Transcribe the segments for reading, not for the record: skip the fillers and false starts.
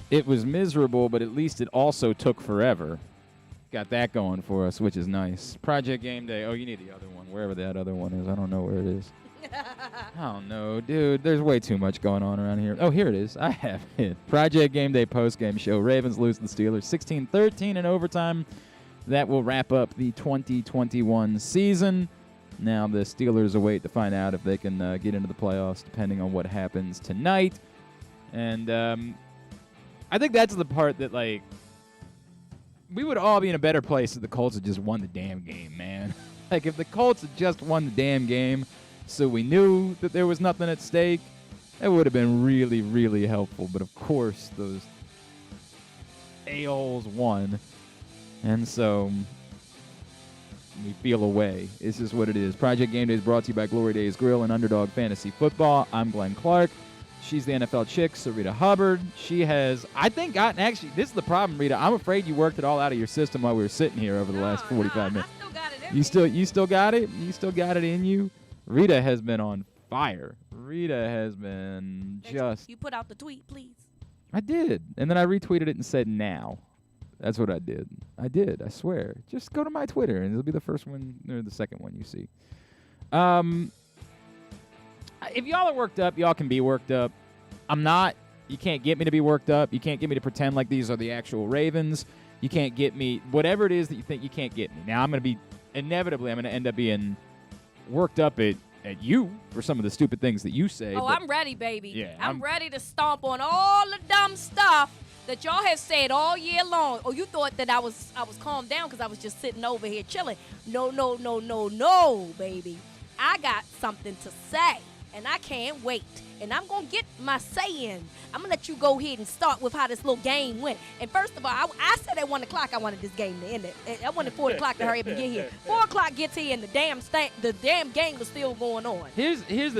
It was miserable, but at least it also took forever. Got that going for us, which is nice. Project Gameday. Oh, you need the other one, wherever that other one is. I don't know where it is. I don't know, dude. There's way too much going on around here. Oh, here it is. I have it. Project Gameday postgame show. Ravens lose to the Steelers 16-13 in overtime. That will wrap up the 2021 season. Now the Steelers await to find out if they can get into the playoffs, depending on what happens tonight. And I think that's the part that, like, we would all be in a better place if the Colts had just won the damn game, man. Like, if the Colts had just won the damn game so we knew that there was nothing at stake, that would have been really, really helpful. But, of course, those a-holes won. And so we feel away. It's just what it is. Project Gameday is brought to you by Glory Days Grill and Underdog Fantasy Football. I'm Glenn Clark. She's the NFL chick, Syreeta Hubbard. She has, I think, gotten, actually, this is the problem, Rita. I'm afraid you worked it all out of your system while we were sitting here over the last 45 minutes. I still got it in You still got it? You still got it in you? Rita has been on fire. Rita has been just... You put out the tweet, please. I did. And then I retweeted it and said, now. That's what I did. I swear. Just go to my Twitter, and it'll be the first one or the second one you see. If y'all are worked up, y'all can be worked up. I'm not. You can't get me to be worked up. You can't get me to pretend like these are the actual Ravens. You can't get me, whatever it is that you think, you can't get me. Now, I'm going to be, inevitably, I'm going to end up being worked up at you for some of the stupid things that you say. Oh, I'm ready, baby. Yeah, I'm ready to stomp on all the dumb stuff that y'all have said all year long. Oh, you thought that I was calmed down because I was just sitting over here chilling. No, baby. I got something to say, and I can't wait. And I'm going to get my say in. I'm going to let you go ahead and start with how this little game went. And first of all, I said at 1 o'clock I wanted this game to end. I wanted 4 o'clock to hurry up and get here. 4 o'clock gets here and the damn game was still going on. This is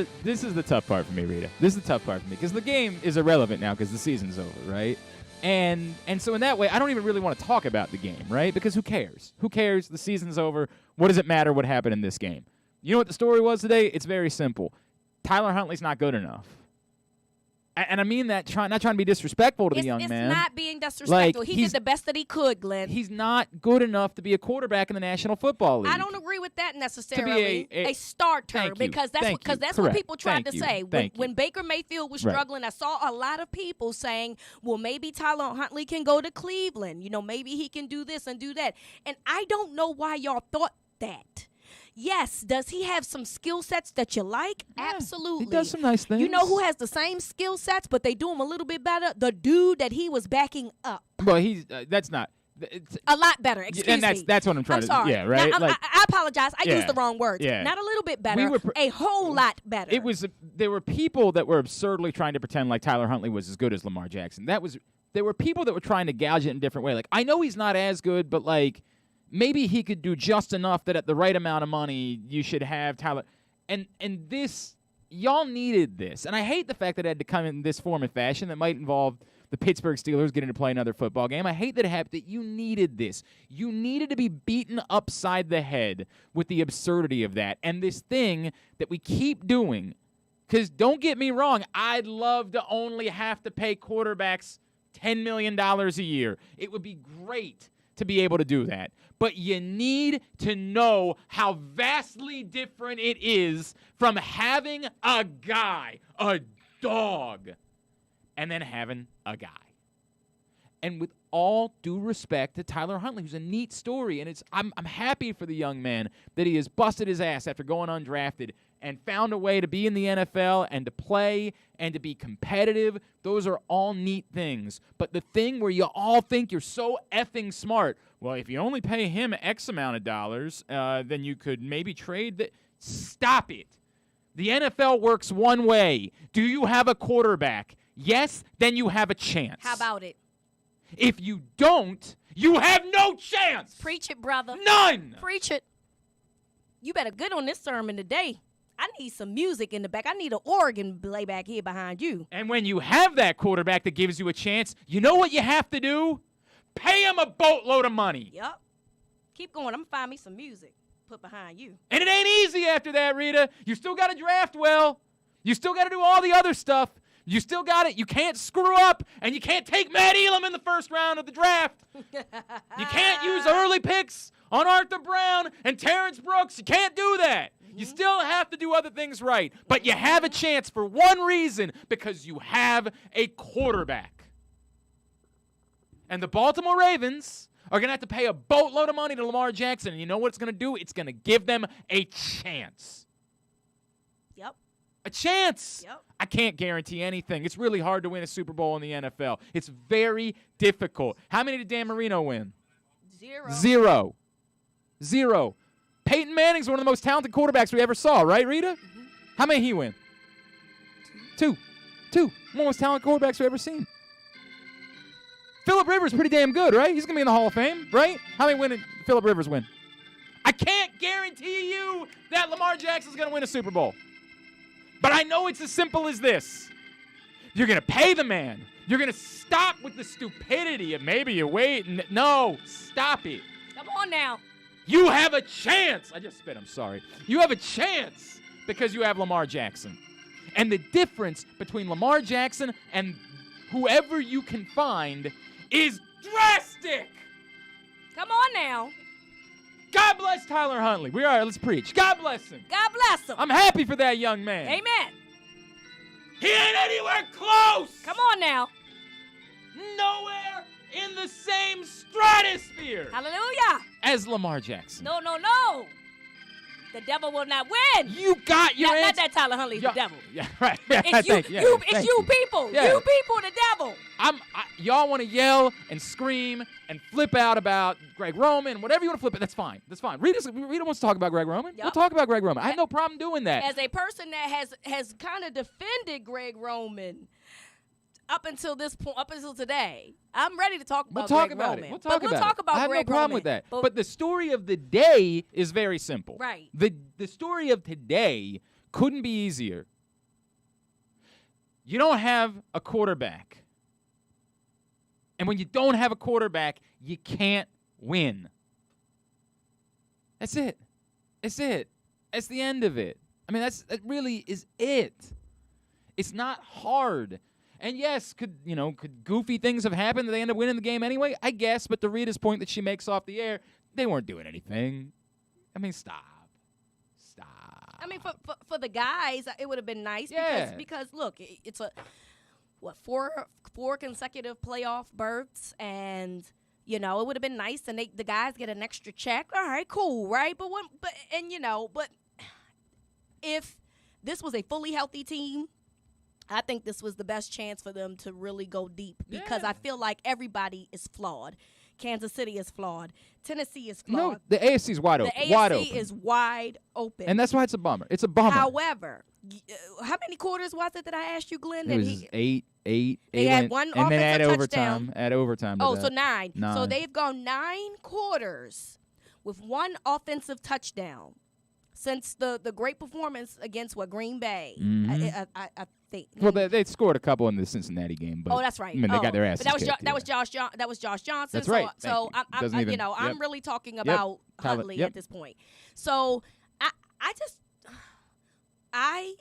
the tough part for me, Rita. This is the tough part for me because the game is irrelevant now because the season's over, right? And so in that way, I don't even really want to talk about the game, right? Because who cares? Who cares? The season's over. What does it matter what happened in this game? You know what the story was today? It's very simple. Tyler Huntley's not good enough. And I mean that, not trying to be disrespectful to the young man. It's not being disrespectful. Like, he did the best that he could, Glenn. He's not good enough to be a quarterback in the National Football League. I don't agree with that necessarily. A starter, because that's what people tried to say. When Baker Mayfield was struggling, I saw a lot of people saying, well, maybe Tyler Huntley can go to Cleveland. You know, maybe he can do this and do that. And I don't know why y'all thought that. Yes, does he have some skill sets that you like? Yeah, absolutely. He does some nice things. You know who has the same skill sets, but they do him a little bit better? The dude that he was backing up. Well, that's not. A lot better, excuse me. That's what I'm trying to do. Yeah, right? Now, I apologize. I used the wrong words. Yeah. Not a little bit better, a whole lot better. There were people that were absurdly trying to pretend like Tyler Huntley was as good as Lamar Jackson. There were people that were trying to gouge it in a different way. Like, I know he's not as good, but, like, maybe he could do just enough that at the right amount of money you should have Tyler. And this, y'all needed this. And I hate the fact that it had to come in this form and fashion that might involve the Pittsburgh Steelers getting to play another football game. I hate that it happened, that you needed this. You needed to be beaten upside the head with the absurdity of that. And this thing that we keep doing, because don't get me wrong, I'd love to only have to pay quarterbacks $10 million a year. It would be great to be able to do that. But you need to know how vastly different it is from having a guy, a dog, and then having a guy. And with all due respect to Tyler Huntley, who's a neat story, and I'm happy for the young man that he has busted his ass after going undrafted and found a way to be in the NFL and to play and to be competitive. Those are all neat things. But the thing where you all think you're so effing smart, well, if you only pay him X amount of dollars, then you could maybe trade that. Stop it. The NFL works one way. Do you have a quarterback? Yes, then you have a chance. How about it? If you don't, you have no chance. Preach it, brother. None. Preach it. You better good on this sermon today. I need some music in the back. I need an organ play back here behind you. And when you have that quarterback that gives you a chance, you know what you have to do? Pay him a boatload of money. Yep. Keep going. I'm going to find me some music put behind you. And it ain't easy after that, Rita. You still got to draft well. You still got to do all the other stuff. You still got it. You can't screw up, and you can't take Matt Elam in the first round of the draft. You can't use early picks on Arthur Brown and Terrence Brooks. You can't do that. You still have to do other things right. But you have a chance for one reason, because you have a quarterback. And the Baltimore Ravens are going to have to pay a boatload of money to Lamar Jackson. And you know what it's going to do? It's going to give them a chance. Yep. A chance. Yep. I can't guarantee anything. It's really hard to win a Super Bowl in the NFL. It's very difficult. How many did Dan Marino win? Zero. Peyton Manning's one of the most talented quarterbacks we ever saw, right, Rita? Mm-hmm. How many he win? Two. One of the most talented quarterbacks we've ever seen. Phillip Rivers pretty damn good, right? He's going to be in the Hall of Fame, right? How many did Phillip Rivers win? I can't guarantee you that Lamar Jackson's going to win a Super Bowl. But I know it's as simple as this. You're going to pay the man. You're going to stop with the stupidity of maybe you wait. No, stop it. Come on now. You have a chance. I just spit. I'm sorry. You have a chance because you have Lamar Jackson. And the difference between Lamar Jackson and whoever you can find is drastic. Come on now. God bless Tyler Huntley. We are. Let's preach. God bless him. God bless him. I'm happy for that young man. Amen. He ain't anywhere close. Come on now. Nowhere in the same stratosphere Hallelujah. as Lamar Jackson. No. The devil will not win. You got your answer. Not that Tyler Huntley's the devil. Yeah, right. Yeah, It's you, people. Yeah. You people, the devil. Y'all want to yell and scream and flip out about Greg Roman, whatever you want to flip it. That's fine. Rita wants to talk about Greg Roman. Yep. We'll talk about Greg Roman. I have no problem doing that. As a person that has kind of defended Greg Roman up until this point, up until today, I'm ready to talk about Greg Roman. We'll talk about it. I have no problem with that. But the story of the day is very simple. Right. The story of today couldn't be easier. You don't have a quarterback. And when you don't have a quarterback, you can't win. That's it. That's the end of it. I mean, that really is it. It's not hard. And yes, could goofy things have happened that they end up winning the game anyway? I guess, but to Rita's point that she makes off the air, they weren't doing anything. I mean, stop. I mean, for the guys, it would have been nice because look, it's four consecutive playoff berths, and it would have been nice, and the guys get an extra check. All right, cool, right? But if this was a fully healthy team, I think this was the best chance for them to really go deep, because I feel like everybody is flawed. Kansas City is flawed. Tennessee is flawed. No, the AFC is wide open. The AFC is wide open. And that's why it's a bummer. It's a bummer. However, how many quarters was it that I asked you, Glenn? It was eight. They had one and then offensive touchdown. Add overtime. So 9. So they've gone 9 quarters with one offensive touchdown since the great performance against Green Bay. Mm-hmm. I think. Well, they scored a couple in the Cincinnati game, but that's right. I mean, they got their asses but kicked. that was Josh Johnson. That's right. So I'm really talking about Huntley at this point. So I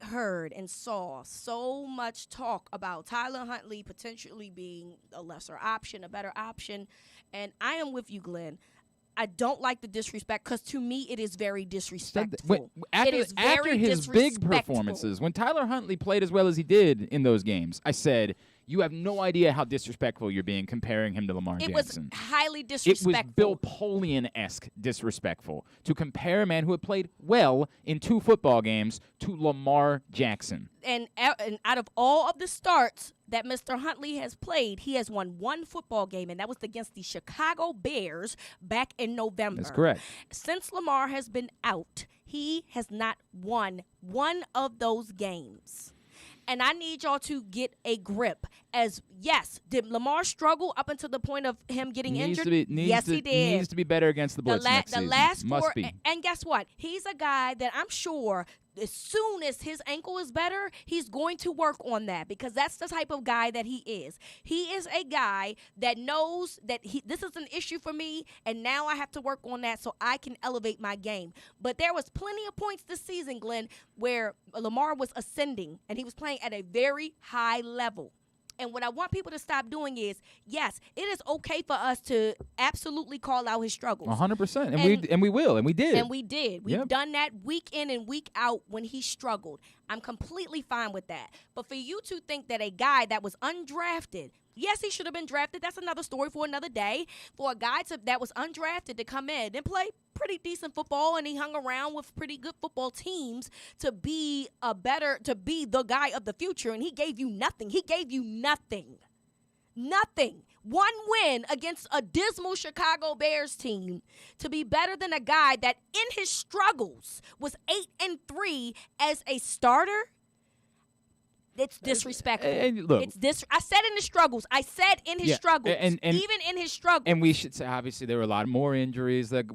heard and saw so much talk about Tyler Huntley potentially being a lesser option, a better option, and I am with you, Glenn. I don't like the disrespect, because to me it is very disrespectful. After his big performances, when Tyler Huntley played as well as he did in those games, I said, you have no idea how disrespectful you're being comparing him to Lamar Jackson. It was highly disrespectful. It was Bill Polian-esque disrespectful to compare a man who had played well in 2 football games to Lamar Jackson. And out of all of the starts that Mr. Huntley has played, he has won 1 football game, and that was against the Chicago Bears back in November. That's correct. Since Lamar has been out, he has not won one of those games. And I need y'all to get a grip. Did Lamar struggle up until the point of him getting injured? Yes, he did. Needs to be better against the blitz next season. The last Must four, be. and guess what? He's a guy that I'm sure as soon as his ankle is better, he's going to work on that because that's the type of guy that he is. He is a guy that knows that this is an issue for me, and now I have to work on that so I can elevate my game. But there was plenty of points this season, Glenn, where Lamar was ascending, and he was playing at a very high level. And what I want people to stop doing is, yes, it is okay for us to absolutely call out his struggles. 100%. And we will. And we did. And we did. We've done that week in and week out when he struggled. I'm completely fine with that. But for you to think that a guy that was undrafted, yes, he should have been drafted. That's another story for another day. For a guy that was undrafted to come in and play pretty decent football, and he hung around with pretty good football teams to be the guy of the future, and he gave you nothing. He gave you nothing. Nothing. One win against a dismal Chicago Bears team to be better than a guy that in his struggles was 8-3 as a starter. It's disrespectful. Look, I said in his struggles. And even in his struggles. And we should say, obviously, there were a lot more injuries. It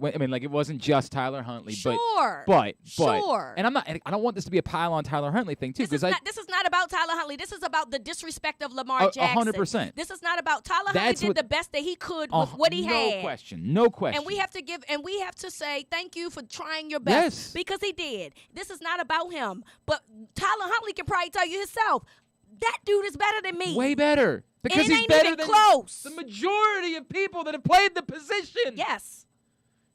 wasn't just Tyler Huntley. Sure. But. Sure. And I don't want this to be a pile on Tyler Huntley thing, too. This is not about Tyler Huntley. This is about the disrespect of Lamar Jackson. 100%. This is not about Tyler Huntley did the best that he could with what he had. No question. And we have to say thank you for trying your best. Yes. Because he did. This is not about him. But Tyler Huntley can probably tell you himself, that dude is better than me. Way better. Because he's ain't better even than close. The majority of people that have played the position. Yes.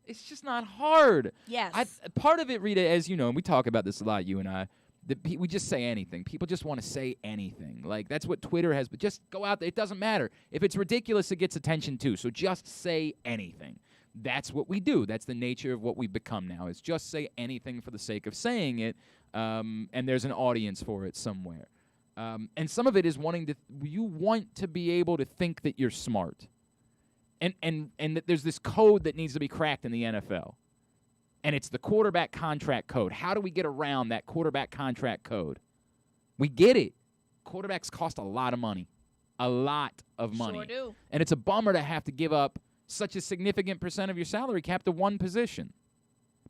It's just not hard. Yes. Part of it, Rita, as you know, and we talk about this a lot, you and I, we just say anything. People just want to say anything. Like, that's what Twitter has. But just go out there. It doesn't matter. If it's ridiculous, it gets attention too. So just say anything. That's what we do. That's the nature of what we've become now, is just say anything for the sake of saying it, and there's an audience for it somewhere. And some of it is you want to be able to think that you're smart. And that there's this code that needs to be cracked in the NFL. And it's the quarterback contract code. How do we get around that quarterback contract code? We get it. Quarterbacks cost a lot of money. A lot of money. Sure do. And it's a bummer to have to give up such a significant percent of your salary cap to one position.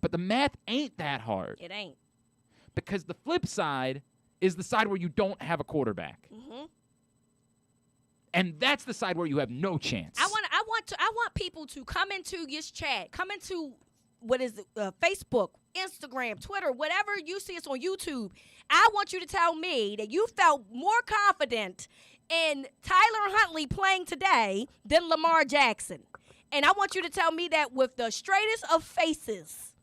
But the math ain't that hard. It ain't. Because the flip side is the side where you don't have a quarterback. Mm-hmm. And that's the side where you have no chance. I want people to come into this chat, come into Facebook, Instagram, Twitter, whatever you see us on YouTube. I want you to tell me that you felt more confident in Tyler Huntley playing today than Lamar Jackson. And I want you to tell me that with the straightest of faces.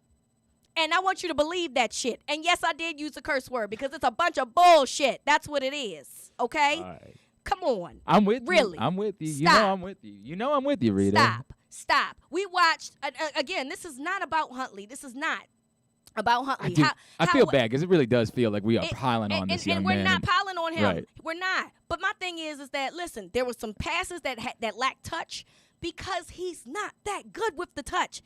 And I want you to believe that shit. And yes, I did use a curse word because it's a bunch of bullshit. That's what it is. Okay? All right. Come on. I'm with you. Really? I'm with you. Stop. You know I'm with you. You know I'm with you, Rita. Stop. We watched, again, this is not about Huntley. This is not about Huntley. I feel bad because it really does feel like we are piling on this young man. And we're not piling on him. Right. We're not. But my thing is that, listen, there were some passes that lacked touch because he's not that good with the touch.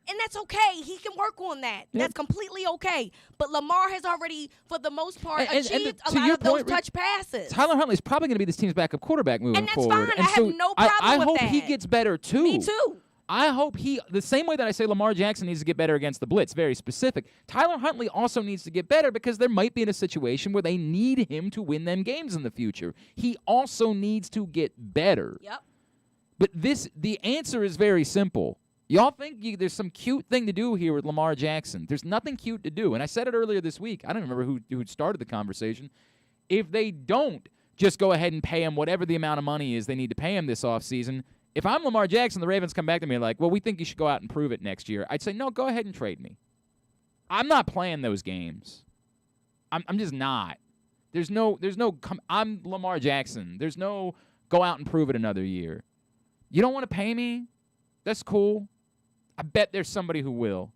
And that's okay. He can work on that. Yep. That's completely okay. But Lamar has already, for the most part, achieved a lot of those touch passes. Tyler Huntley's probably going to be this team's backup quarterback moving forward. And that's fine. I have no problem with that. I hope he gets better, too. Me too. I hope the same way that I say Lamar Jackson needs to get better against the blitz, very specific, Tyler Huntley also needs to get better because there might be in a situation where they need him to win them games in the future. He also needs to get better. Yep. But the answer is very simple. Y'all think there's some cute thing to do here with Lamar Jackson. There's nothing cute to do. And I said it earlier this week. I don't remember who started the conversation. If they don't just go ahead and pay him whatever the amount of money is they need to pay him this offseason, if I'm Lamar Jackson, the Ravens come back to me like, well, we think you should go out and prove it next year. I'd say, no, go ahead and trade me. I'm not playing those games. I'm just not. I'm Lamar Jackson. There's no go out and prove it another year. You don't want to pay me? That's cool. I bet there's somebody who will.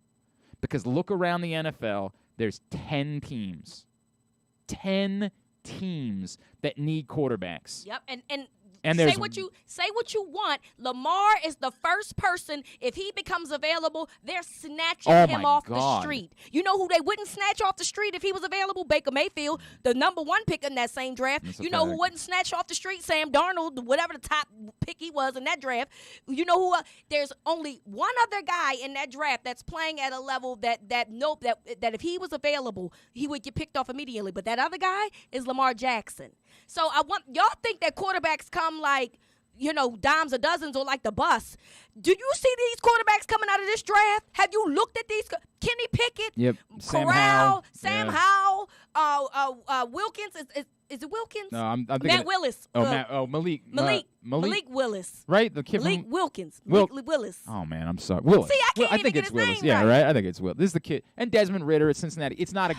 Because look around the NFL, there's 10 teams. 10 teams that need quarterbacks. Yep, and And say what you want. Lamar is the first person, if he becomes available, they're snatching him off the street. You know who they wouldn't snatch off the street if he was available? Baker Mayfield, the number 1 pick in that same draft. That's you know who wouldn't snatch off the street? Sam Darnold, whatever the top pick he was in that draft. You know who? There's only one other guy in that draft that's playing at a level that if he was available, he would get picked off immediately. But that other guy is Lamar Jackson. So y'all think that quarterbacks come like, dimes or dozens or like the bus. Do you see these quarterbacks coming out of this draft? Have you looked at these? Kenny Pickett, yep. Corral, Sam Howell, Wilkins. Is it Wilkins? No, I'm thinking Matt Willis. Malik Willis. Right? The kid Malik Wilkins. Malik Willis. Oh, man, I'm sorry. Willis. See, I can't I even think get it's his Willis. name Yeah, right. I think it's Willis. This is the kid. And Desmond Ritter at Cincinnati. It's not a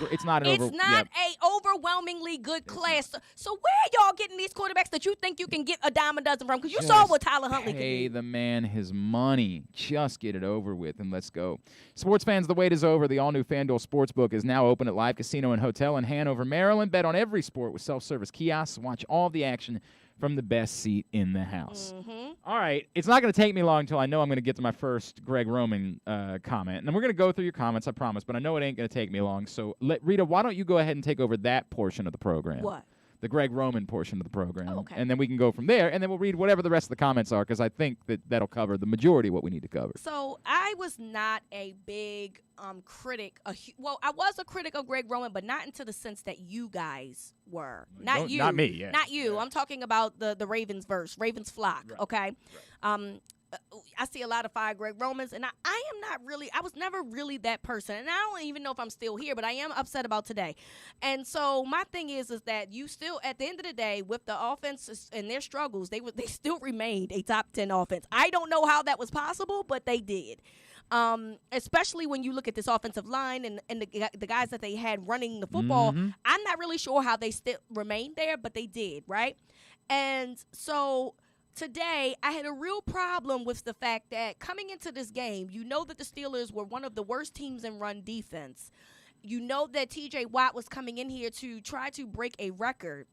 overwhelmingly good class. So where are y'all getting these quarterbacks that you think you can get a dime a dozen from? Because you saw what Tyler Huntley can do. Pay the man his money. Just get it over with and let's go. Sports fans, the wait is over. The all-new FanDuel Sportsbook is now open at Live Casino and Hotel in Hanover, Maryland. Bet on every sport with self-service kiosks. Watch all the action from the best seat in the house. Mm-hmm. All right. It's not going to take me long until I know I'm going to get to my first Greg Roman comment. And then we're going to go through your comments, I promise. But I know it ain't going to take me long. So, Rita, why don't you go ahead and take over that portion of the program? What? The Greg Roman portion of the program. Oh, okay. And then we can go from there. And then we'll read whatever the rest of the comments are because I think that'll cover the majority of what we need to cover. So I was not a big critic. I was a critic of Greg Roman, but not into the sense that you guys were. Not you. Not me, yeah. Not you. Yeah. I'm talking about the Ravens flock, right. okay? Right. I see a lot of fire Greg Romans, and I was never really that person. And I don't even know if I'm still here, but I am upset about today. And so my thing is that you still, at the end of the day, with the offense and their struggles, they still remained a top 10 offense. I don't know how that was possible, but they did. Especially when you look at this offensive line and the guys that they had running the football, mm-hmm. I'm not really sure how they still remained there, but they did, right? And so today, I had a real problem with the fact that coming into this game, you know that the Steelers were one of the worst teams in run defense. You know that T.J. Watt was coming in here to try to break a record.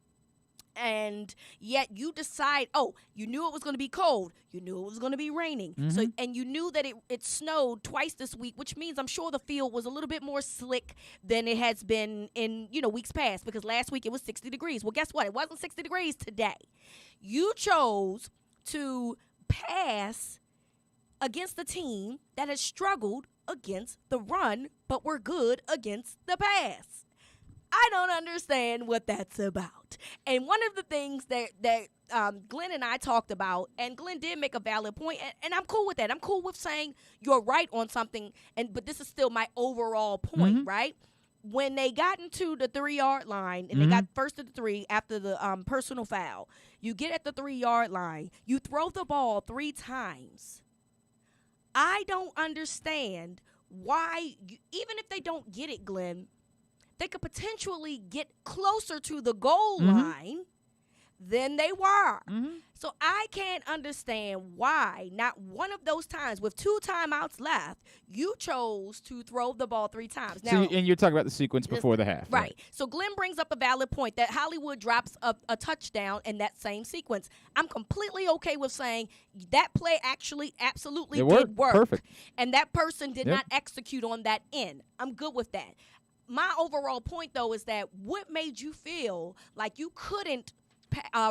And yet you decide, you knew it was going to be cold. You knew it was going to be raining. Mm-hmm. And you knew that it snowed twice this week, which means I'm sure the field was a little bit more slick than it has been in, weeks past, because last week it was 60 degrees. Well, guess what? It wasn't 60 degrees today. You chose to pass against the team that has struggled against the run, but were good against the pass. I don't understand what that's about. And one of the things that Glenn and I talked about, and Glenn did make a valid point, and I'm cool with that. I'm cool with saying you're right on something, but this is still my overall point, mm-hmm. right? When they got into the 3-yard line, and mm-hmm. they got first at the 3 after the personal foul, you get at the 3-yard line, you throw the ball 3 times. I don't understand why, even if they don't get it, Glenn, they could potentially get closer to the goal mm-hmm. line than they were. Mm-hmm. So I can't understand why not one of those times with 2 timeouts left, you chose to throw the ball 3 times. Now, and you're talking about the sequence before the half. Right. So Glenn brings up a valid point that Hollywood drops a touchdown in that same sequence. I'm completely okay with saying that play actually absolutely did work. Perfect. And that person did not execute on that end. I'm good with that. My overall point, though, is that what made you feel like you couldn't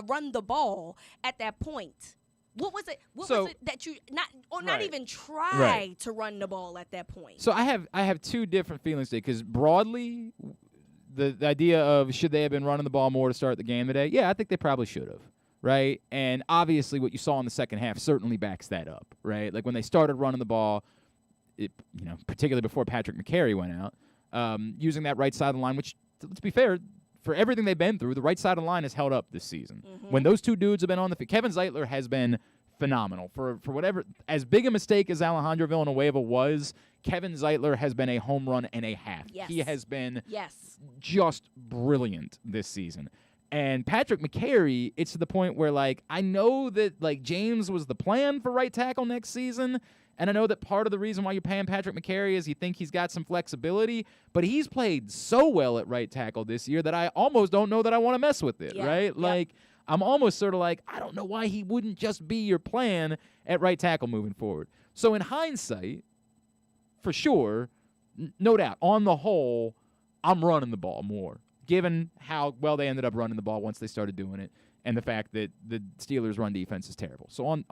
run the ball at that point? What was it? What was it that you not even try to run the ball at that point? So I have 2 different feelings today because broadly, the idea of should they have been running the ball more to start the game today? Yeah, I think they probably should have. Right, and obviously what you saw in the second half certainly backs that up. Right, like when they started running the ball, particularly before Patrick McCary went out, using that right side of the line, which let's be fair. For everything they've been through, the right side of the line has held up this season. Mm-hmm. When those 2 dudes have been on the field, Kevin Zeitler has been phenomenal. For whatever, as big a mistake as Alejandro Villanueva was, Kevin Zeitler has been a home run and a half. Yes. He has been just brilliant this season. And Patrick McCary, it's to the point where, I know that, James was the plan for right tackle next season, and I know that part of the reason why you're paying Patrick McCary is you think he's got some flexibility, but he's played so well at right tackle this year that I almost don't know that I want to mess with it, right? I'm almost sort of like, I don't know why he wouldn't just be your plan at right tackle moving forward. So in hindsight, for sure, no doubt, on the whole, I'm running the ball more, given how well they ended up running the ball once they started doing it and the fact that the Steelers' run defense is terrible. So on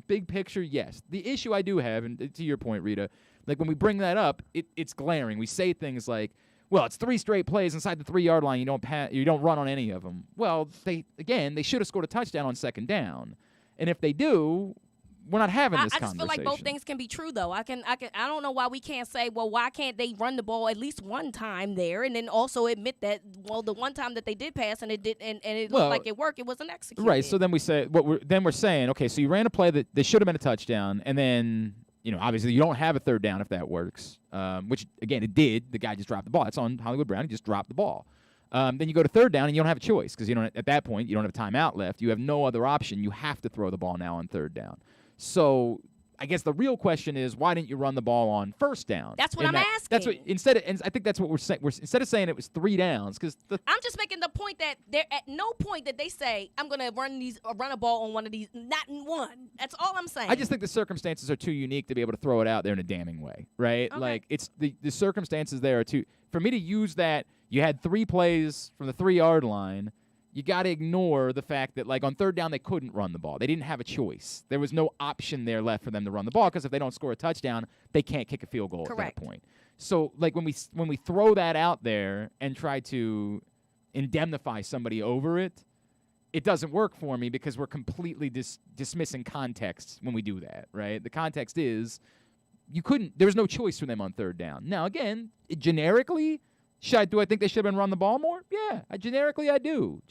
big picture, yes. The issue I do have, and to your point, Rita, like when we bring that up, it's glaring. We say things like, well, it's 3 straight plays inside the 3-yard line. You don't run on any of them. Well, they should have scored a touchdown on second down. And if they do, we're not having this conversation. I just feel like both things can be true, though. I don't know why we can't say, well, why can't they run the ball at least one time there, and then also admit that, well, the one time that they did pass and it did, and it looked like it worked, it wasn't executed. Right. So then we say we're saying, okay, so you ran a play that they should have been a touchdown, and then obviously you don't have a third down if that works, which again it did. The guy just dropped the ball. It's on Hollywood Brown. He just dropped the ball. Then you go to third down and you don't have a choice because at that point you don't have a timeout left. You have no other option. You have to throw the ball now on third down. So I guess the real question is, why didn't you run the ball on first down? That's what I'm asking. That's what and I think that's what we're saying. Instead of saying it was 3 downs, because I'm just making the point that there at no point that they say I'm going to run a ball on one of these, not in one. That's all I'm saying. I just think the circumstances are too unique to be able to throw it out there in a damning way, right? Okay. Like it's the circumstances there are too. For me to use that, you had 3 plays from the 3-yard line. You got to ignore the fact that, like, on third down, they couldn't run the ball. They didn't have a choice. There was no option there left for them to run the ball because if they don't score a touchdown, they can't kick a field goal at that point. So, like, when we throw that out there and try to indemnify somebody over it, it doesn't work for me because we're completely dismissing context when we do that, right? The context is there was no choice for them on third down. Now, again, generically, do I think they should have been run the ball more? Yeah, generically I do.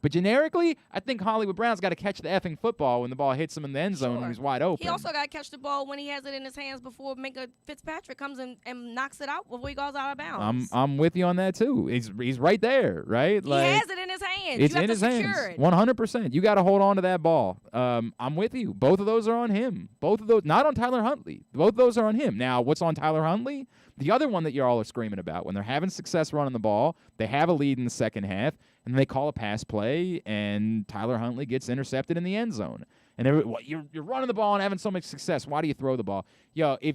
But generically, I think Hollywood Brown's got to catch the effing football when the ball hits him in the end zone and he's wide open. He also got to catch the ball when he has it in his hands before Minka Fitzpatrick comes in and knocks it out before he goes out of bounds. I'm with you on that too. He's right there, right? He has it in his hands. It's you have in to his secure hands. it. 100%. You got to hold on to that ball. I'm with you. Both of those are on him. Both of those, not on Tyler Huntley. Both of those are on him. Now, what's on Tyler Huntley? The other one that you all are screaming about, when they're having success running the ball, they have a lead in the second half, and they call a pass play, and Tyler Huntley gets intercepted in the end zone. And you're running the ball and having so much success. Why do you throw the ball? The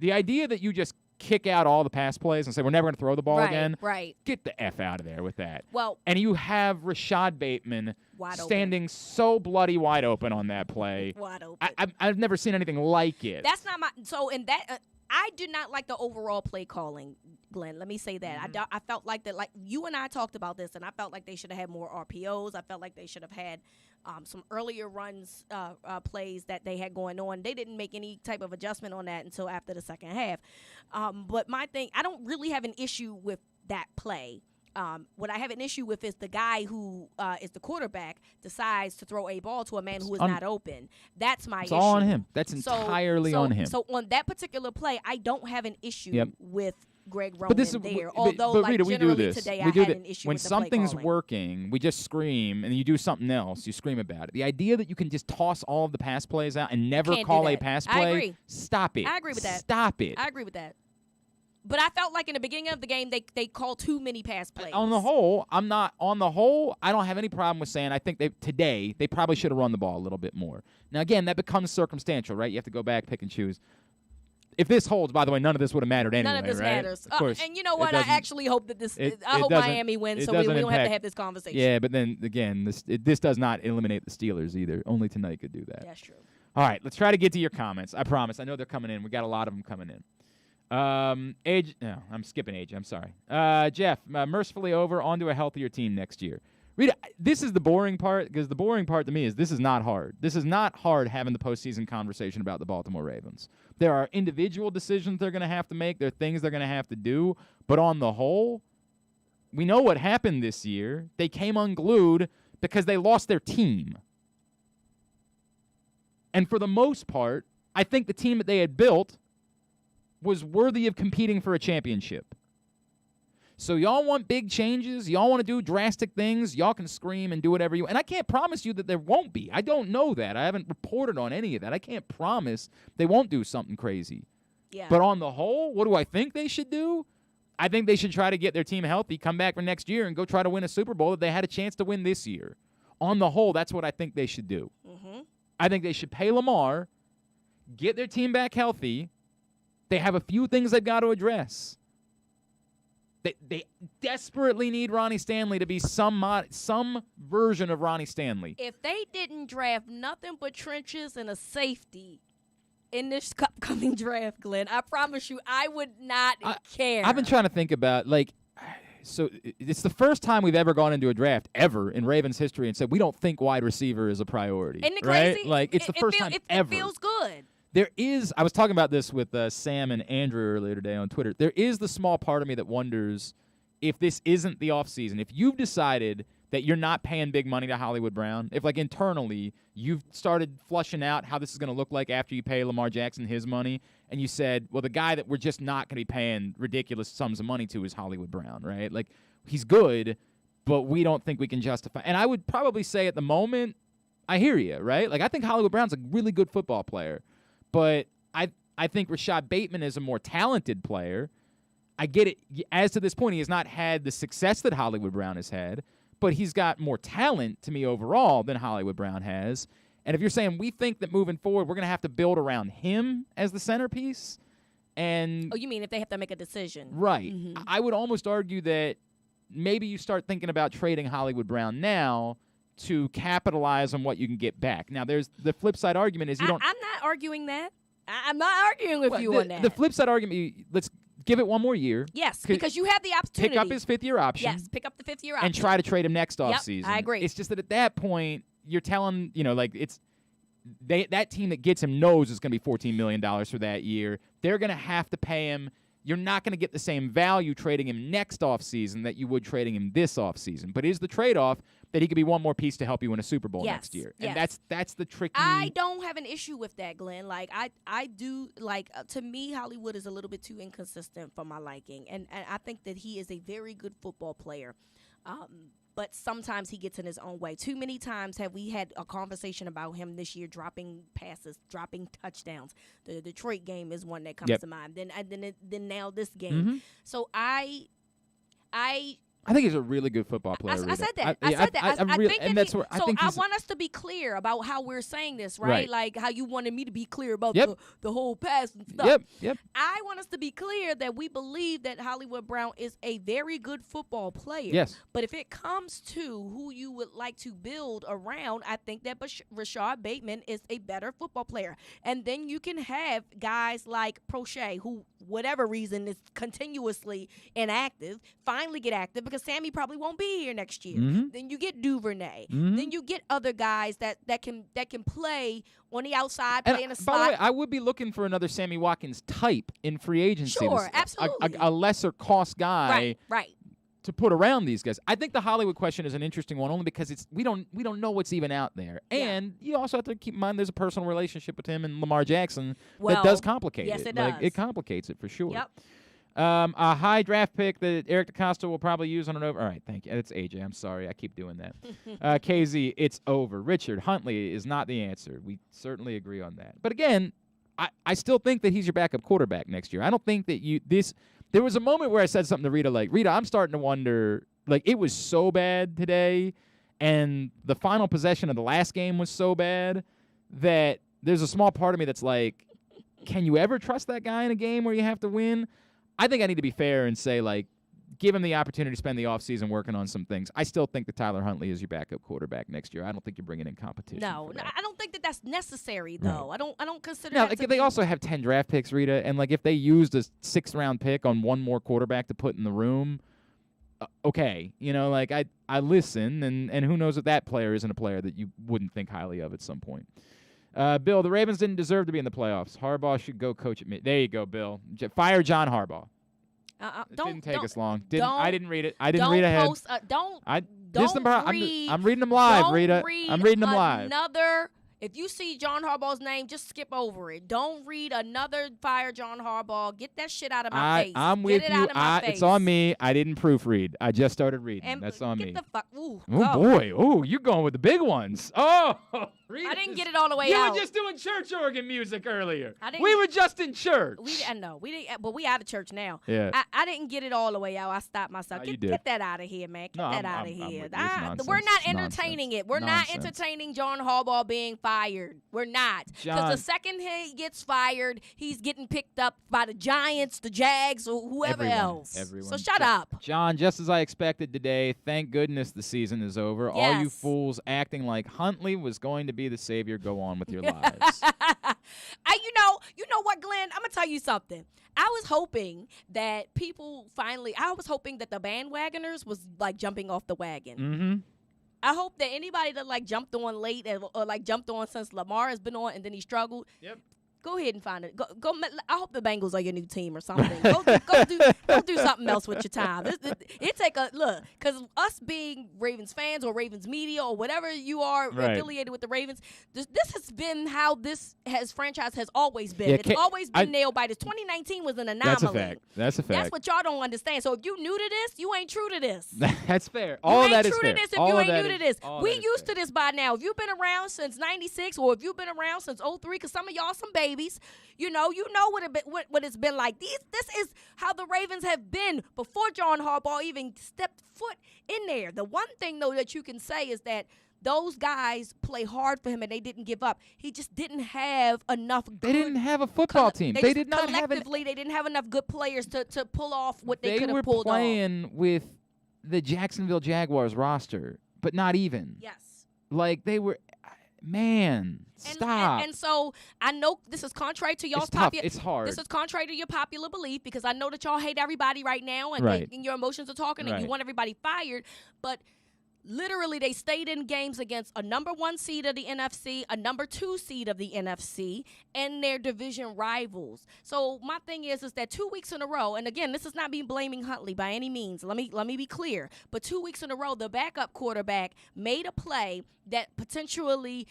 idea that you just kick out all the pass plays and say we're never going to throw the ball again, right? Get the F out of there with that. Well, and you have Rashad Bateman standing so bloody wide open on that play. Wide open. I've never seen anything like it. That's not my. So in that. I did not like the overall play calling, Glenn. Let me say that. Mm-hmm. I felt like that, like you and I talked about this, and I felt like they should have had more RPOs. I felt like they should have had some earlier runs, plays that they had going on. They didn't make any type of adjustment on that until after the second half. But my thing, I don't really have an issue with that play. What I have an issue with is the guy who is the quarterback decides to throw a ball to a man who is not open. That's my issue. It's all on him. That's entirely on him. So on that particular play, I don't have an issue with Greg Roman there. Although, like Rita, generally today, I had an issue when with the play something's calling. working, we just scream, and you do something else, you scream about it. The idea that you can just toss all of the pass plays out and never call a pass play, I agree. Stop it. I agree with that. Stop it. I agree with that. But I felt like in the beginning of the game, they called too many pass plays. On the whole, I don't have any problem with saying I think they probably should have run the ball a little bit more. Now, again, that becomes circumstantial, right? You have to go back, pick and choose. If this holds, by the way, none of this would have mattered anyway, None of this right? matters. Of course, and you know what? I actually hope that I hope Miami wins so we don't have to have this conversation. Yeah, but then, again, this does not eliminate the Steelers either. Only tonight could do that. That's true. All right, let's try to get to your comments. I promise. I know they're coming in. We got a lot of them coming in. Age. No, I'm skipping age. I'm sorry. Jeff, mercifully over, on to a healthier team next year. Rita, this is the boring part, because the boring part to me is this is not hard. This is not hard having the postseason conversation about the Baltimore Ravens. There are individual decisions they're going to have to make. There are things they're going to have to do. But on the whole, we know what happened this year. They came unglued because they lost their team. And for the most part, I think the team that they had built was worthy of competing for a championship. So y'all want big changes? Y'all want to do drastic things? Y'all can scream and do whatever you want. And I can't promise you that there won't be. I don't know that. I haven't reported on any of that. I can't promise they won't do something crazy. Yeah. But on the whole, what do I think they should do? I think they should try to get their team healthy, come back for next year, and go try to win a Super Bowl that they had a chance to win this year. On the whole, that's what I think they should do. Mm-hmm. I think they should pay Lamar, get their team back healthy. They have a few things they've got to address. They desperately need Ronnie Stanley to be some version of Ronnie Stanley. If they didn't draft nothing but trenches and a safety in this upcoming draft, Glenn, I promise you I would not care. I've been trying to think about, so it's the first time we've ever gone into a draft ever in Ravens history and said we don't think wide receiver is a priority. Isn't it right? crazy? It's the first time ever. It feels good. I was talking about this with Sam and Andrew earlier today on Twitter. There is the small part of me that wonders if this isn't the offseason. If you've decided that you're not paying big money to Hollywood Brown, if internally you've started flushing out how this is going to look like after you pay Lamar Jackson his money, and you said, well, the guy that we're just not going to be paying ridiculous sums of money to is Hollywood Brown, right? He's good, but we don't think we can justify. And I would probably say at the moment, I hear you, right? I think Hollywood Brown's a really good football player. But I think Rashad Bateman is a more talented player. I get it. As to this point, he has not had the success that Hollywood Brown has had, but he's got more talent to me overall than Hollywood Brown has. And if you're saying we think that moving forward we're going to have to build around him as the centerpiece, and you mean if they have to make a decision? Right. Mm-hmm. I would almost argue that maybe you start thinking about trading Hollywood Brown now to capitalize on what you can get back. Now, there's the flip side argument is you don't. I'm not arguing that. I'm not arguing with you on that. The flip side argument, let's give it one more year. Yes, because you have the opportunity. Pick up his fifth-year option. Yes, pick up the fifth-year option. And try to trade him next offseason. I agree. It's just that at that point, you're telling, that team that gets him knows it's going to be $14 million for that year. They're going to have to pay him. You're not going to get the same value trading him next offseason that you would trading him this offseason. But is the trade-off that he could be one more piece to help you win a Super Bowl next year? Yes. And that's the tricky. I don't have an issue with that, Glenn. I do, to me, Hollywood is a little bit too inconsistent for my liking. And I think that he is a very good football player. But sometimes he gets in his own way. Too many times have we had a conversation about him this year dropping passes, dropping touchdowns. The Detroit game is one that comes to mind. Then now this game. Mm-hmm. So I think he's a really good football player. I said that. I said that. I want us to be clear about how we're saying this, right? Like how you wanted me to be clear about the whole pass and stuff. Yep. I want us to be clear that we believe that Hollywood Brown is a very good football player. Yes. But if it comes to who you would like to build around, I think that Rashad Bateman is a better football player. And then you can have guys like Prochet, who, whatever reason, is continuously inactive, finally get active because Sammy probably won't be here next year. Mm-hmm. Then you get Duvernay. Mm-hmm. Then you get other guys that can play on the outside, play in a slot. By the way, I would be looking for another Sammy Watkins type in free agency. Sure, absolutely. A lesser cost guy. Right. To put around these guys. I think the Hollywood question is an interesting one only because we don't know what's even out there. And you also have to keep in mind there's a personal relationship with him and Lamar Jackson that does complicate it. Yes, it does. It complicates it for sure. Yep. A high draft pick that Eric DeCosta will probably use on an over. All right, thank you. That's AJ. I'm sorry. I keep doing that. KZ, it's over. Richard, Huntley is not the answer. We certainly agree on that. But again, I still think that he's your backup quarterback next year. I don't think that there was a moment where I said something to Rita like, Rita, I'm starting to wonder, it was so bad today, and the final possession of the last game was so bad that there's a small part of me that's like, can you ever trust that guy in a game where you have to win? I think I need to be fair and say, give him the opportunity to spend the offseason working on some things. I still think that Tyler Huntley is your backup quarterback next year. I don't think you're bringing in competition. No, I don't think that that's necessary, though. Right. I don't consider now, that they also have 10 draft picks, Rita, and if they used a 6th-round pick on one more quarterback to put in the room, okay. I listen, and who knows if that player isn't a player that you wouldn't think highly of at some point. Bill, the Ravens didn't deserve to be in the playoffs. Harbaugh should go coach at There you go, Bill. Fire John Harbaugh. It didn't take us long. I didn't read it. I didn't read ahead. I'm reading I'm reading them live, Rita. I'm reading them live. Another If you see John Harbaugh's name, just skip over it. Don't read another fire John Harbaugh. Get that shit out of my face. I'm with Get it you. out of my face. It's on me. I didn't proofread. I just started reading. And that's on me. Get the fuck. Ooh, oh, boy. Oh, you're going with the big ones. Oh, I didn't get it all the way you out. were just doing church organ music earlier. We were just in church. I know. We didn't, but we out of church now. Yeah. I didn't get it all the way out. I stopped myself. Get that out of here, man. Get that out of here. We're not entertaining it. We're not entertaining John Harbaugh being fired. We're not. Because the second he gets fired, he's getting picked up by the Giants, the Jags, or whoever else. Everyone. So shut up. John, just as I expected today, thank goodness the season is over. Yes. All you fools acting like Huntley was going to be the savior, go on with your lives. You know what, Glenn? I'm going to tell you something. I was hoping that the bandwagoners was like jumping off the wagon. Mm-hmm. I hope that anybody that like jumped on late or like jumped on since Lamar has been on and then he struggled. Yep. Go ahead and find it. Go. I hope the Bengals are your new team or something. Go do something else with your time. It take a look, because us being Ravens fans or Ravens media or whatever you are affiliated with the Ravens, this has been how franchise has always been. It's always been nail biters. 2019 was an anomaly. That's a fact. That's what y'all don't understand. So if you new to this, you ain't true to this. That's fair. All of that is fair. You ain't true to this if you ain't new to this. We used to fair. this by now. If you've been around since '96 or if you've been around since '03, because some of y'all some babies. You know what it's been like. This is how the Ravens have been before John Harbaugh even stepped foot in there. The one thing, though, that you can say is that those guys play hard for him and they didn't give up. He just didn't have enough good. They didn't have a football team. They did not have collectively, they didn't have enough good players to pull off what they could have pulled off. They were playing with the Jacksonville Jaguars roster, but not even. Yes. Like they were. Man, stop. And so I know this is contrary to y'all's popular. It's hard. This is contrary to your popular belief, because I know that y'all hate everybody right now and, and your emotions are talking and you want everybody fired. But literally, they stayed in games against a number 1 seed of the NFC, a number 2 seed of the NFC, and their division rivals. So my thing is that 2 weeks in a row, and again, this is not me blaming Huntley by any means. Let me be clear. But 2 weeks in a row, the backup quarterback made a play that potentially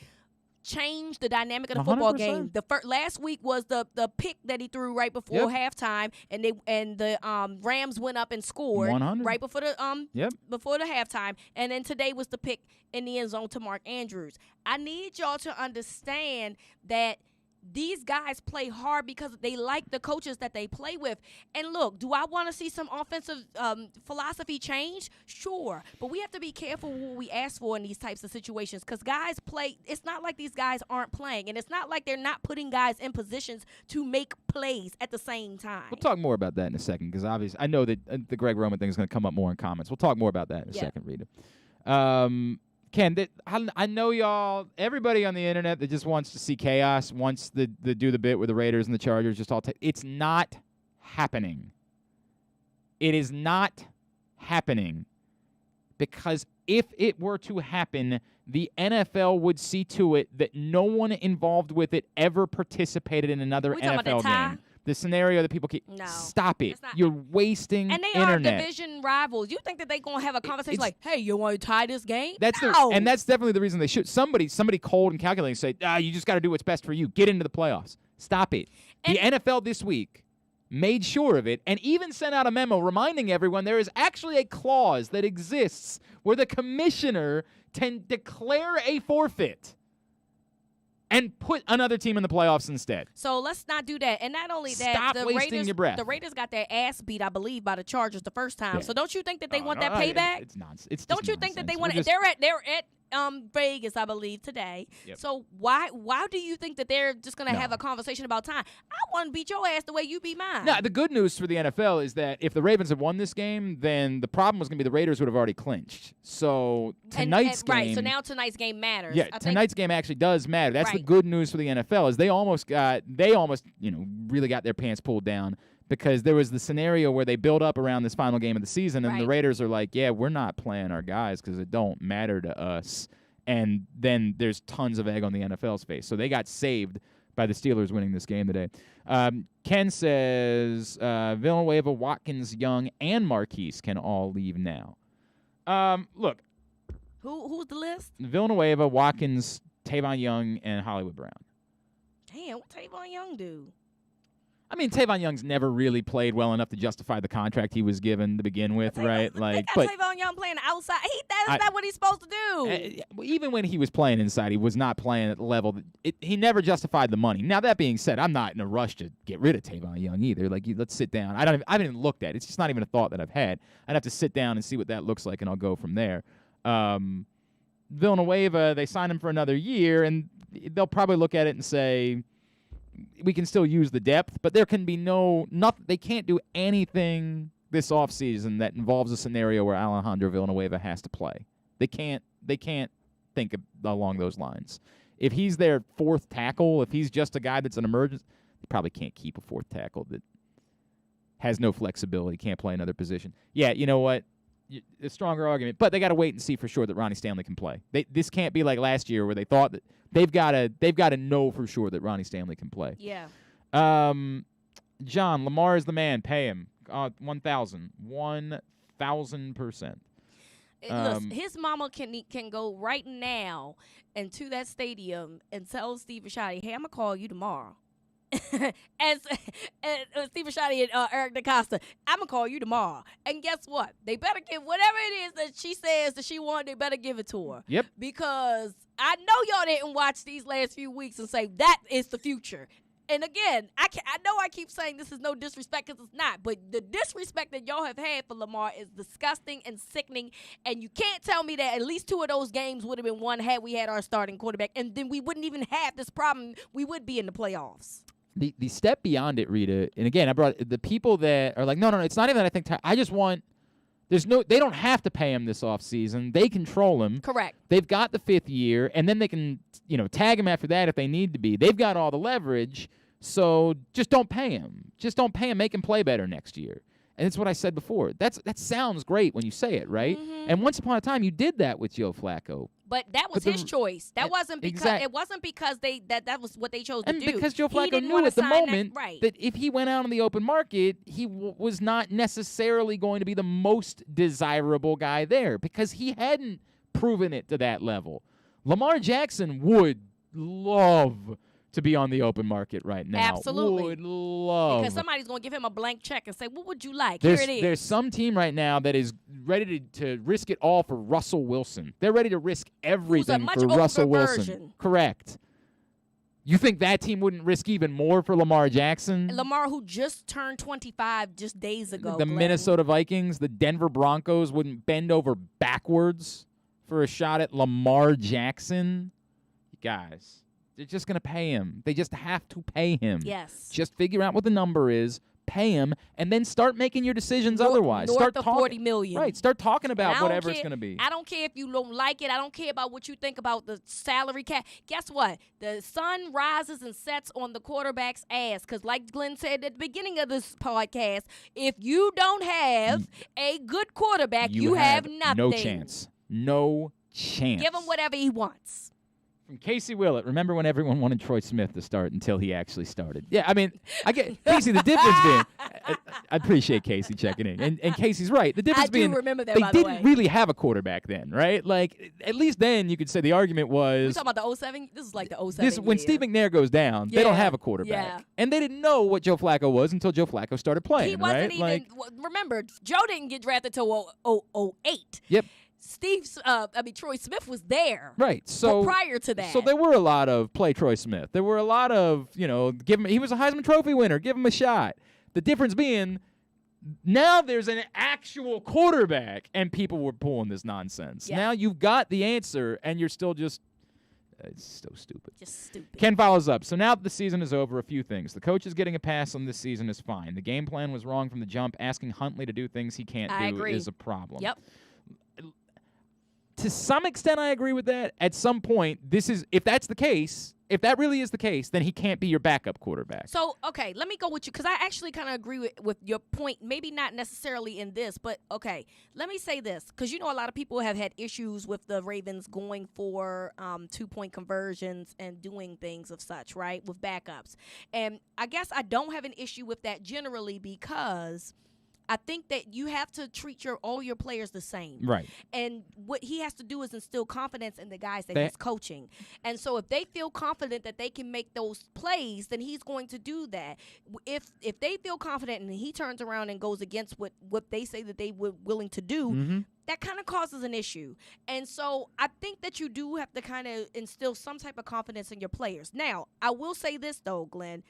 changed the dynamic of the football 100%. game. Last week was the pick that he threw right before halftime, and the Rams went up and scored 100. right before the halftime, and then today was the pick in the end zone to Mark Andrews. I need y'all to understand that these guys play hard because they like the coaches that they play with. And look, do I want to see some offensive philosophy change? Sure. But we have to be careful what we ask for in these types of situations, because guys play. It's not like these guys aren't playing, and it's not like they're not putting guys in positions to make plays at the same time. We'll talk more about that in a second, because obviously I know that the Greg Roman thing is going to come up more in comments. We'll talk more about that in a second, Rita. Ken, I know y'all, everybody on the internet that just wants to see chaos, wants to do the bit with the Raiders and the Chargers, just all it's not happening. It is not happening, because if it were to happen, the NFL would see to it that no one involved with it ever participated in another NFL game. The scenario that people keep stop it. You're wasting and they internet. are division rivals. You think that they're gonna have a conversation like, "Hey, you want to tie this game?" That's and that's definitely the reason they should. Somebody cold and calculating say, you just got to do what's best for you. Get into the playoffs. Stop it. The NFL this week made sure of it and even sent out a memo reminding everyone there is actually a clause that exists where the commissioner can declare a forfeit and put another team in the playoffs instead. So let's not do that. And not only that, Stop wasting your breath. The Raiders got their ass beat, I believe, by the Chargers the first time. Yeah. So don't you think that they want that payback? It's nonsense. Don't you think that they want it? They're at Vegas, I believe, today. Yep. So why do you think that they're just going to have a conversation about time? I want to beat your ass the way you beat mine. No, the good news for the NFL is that if the Ravens had won this game, then the problem was going to be the Raiders would have already clinched. So tonight's game... Right, so now tonight's game matters. Yeah, tonight's game actually does matter. That's the good news for the NFL is they almost really got their pants pulled down, because there was the scenario where they build up around this final game of the season, and the Raiders are like, yeah, we're not playing our guys because it don't matter to us. And then there's tons of egg on the NFL's face. So they got saved by the Steelers winning this game today. Ken says Villanueva, Watkins, Young, and Marquise can all leave now. Look. Who's the list? Villanueva, Watkins, Tavon Young and Hollywood Brown. Damn, what Tavon Young do? I mean, Tavon Young's never really played well enough to justify the contract he was given to begin with, right? Like, but Tavon Young playing outside. That's not what he's supposed to do. Even when he was playing inside, he was not playing at the level he never justified the money. Now that being said, I'm not in a rush to get rid of Tavon Young either. Like, let's sit down. I haven't even looked at it. It's just not even a thought that I've had. I'd have to sit down and see what that looks like, and I'll go from there. Villanueva, they signed him for another year, and they'll probably look at it and say, we can still use the depth, but there can be nothing. They can't do anything this offseason that involves a scenario where Alejandro Villanueva has to play. They can't think along those lines. If he's their fourth tackle, if he's just a guy that's an emergency, they probably can't keep a fourth tackle that has no flexibility, can't play another position. Yeah, you know what? A stronger argument, but they got to wait and see for sure that Ronnie Stanley can play. This can't be like last year where they thought that they've got to know for sure that Ronnie Stanley can play. Yeah. John, Lamar is the man. Pay him 1,000%. Listen, his mama can go right now into that stadium and tell Steve Bisciotti, "Hey, I'm gonna call you tomorrow." As Steve Bisciotti and Eric DaCosta, I'm gonna call you tomorrow. And guess what? They better give whatever it is that she says that she wants. They better give it to her. Yep. Because I know y'all didn't watch these last few weeks and say that is the future. And again, I know I keep saying this is no disrespect because it's not, but the disrespect that y'all have had for Lamar is disgusting and sickening, and you can't tell me that at least 2 of those games would have been won had we had our starting quarterback, and then we wouldn't even have this problem. We would be in the playoffs. The step beyond it, Rita, and again, I brought the people that are like, no, it's not even that I think I just want – they don't have to pay him this offseason. They control him. Correct. They've got the 5th year, and then they can, tag him after that if they need to be. They've got all the leverage, so just don't pay him. Just don't pay him. Make him play better next year. And it's what I said before. That sounds great when you say it, right? Mm-hmm. And once upon a time, you did that with Joe Flacco. But that was his choice. That wasn't because it wasn't because that was what they chose to do. And because Joe Flacco knew at the moment that if he went out on the open market, he was not necessarily going to be the most desirable guy there because he hadn't proven it to that level. Lamar Jackson would love to be on the open market right now. Absolutely. Would love. Because somebody's going to give him a blank check and say, what would you like? Here it is. There's some team right now that is ready to risk it all for Russell Wilson. They're ready to risk everything for Russell Wilson. Version. Correct. You think that team wouldn't risk even more for Lamar Jackson? Lamar, who just turned 25 just days ago. The Minnesota Vikings, the Denver Broncos wouldn't bend over backwards for a shot at Lamar Jackson? You guys. They're just going to pay him. They just have to pay him. Yes. Just figure out what the number is, pay him, and then start making your decisions otherwise. North of $40 million. Right. Start talking about whatever it's going to be. I don't care if you don't like it. I don't care about what you think about the salary cap. Guess what? The sun rises and sets on the quarterback's ass because like Glenn said at the beginning of this podcast, if you don't have a good quarterback, you have nothing. No chance. No chance. Give him whatever he wants. From Casey Willett, remember when everyone wanted Troy Smith to start until he actually started? Yeah, I mean, I get Casey. The difference being, I appreciate Casey checking in, and Casey's right. The difference being, remember that, they didn't really have a quarterback then, right? Like at least then you could say the argument was. We talking about the 07? This is like the 07. When Steve McNair goes down, they don't have a quarterback, and they didn't know what Joe Flacco was until Joe Flacco started playing. He wasn't right? even. Remember, Joe didn't get drafted till 08. Yep. Troy Smith was there. Right. So prior to that. So there were a lot of play Troy Smith. There were a lot of, give him, he was a Heisman Trophy winner. Give him a shot. The difference being now there's an actual quarterback and people were pulling this nonsense. Yeah. Now you've got the answer and you're still just it's so stupid. Just stupid. Ken follows up. So now that the season is over, a few things. The coach is getting a pass on this season is fine. The game plan was wrong from the jump. Asking Huntley to do things he can't do is a problem. Yep. To some extent, I agree with that. At some point, if that's the case, if that really is the case, then he can't be your backup quarterback. So, okay, let me go with you because I actually kind of agree with your point. Maybe not necessarily in this, but okay, let me say this because a lot of people have had issues with the Ravens going for 2-point conversions and doing things of such, right, with backups. And I guess I don't have an issue with that generally because I think that you have to treat all your players the same. Right. And what he has to do is instill confidence in the guys that he's coaching. And so if they feel confident that they can make those plays, then he's going to do that. If they feel confident and he turns around and goes against what they say that they were willing to do, that kind of causes an issue. And so I think that you do have to kind of instill some type of confidence in your players. Now, I will say this, though, Glenn.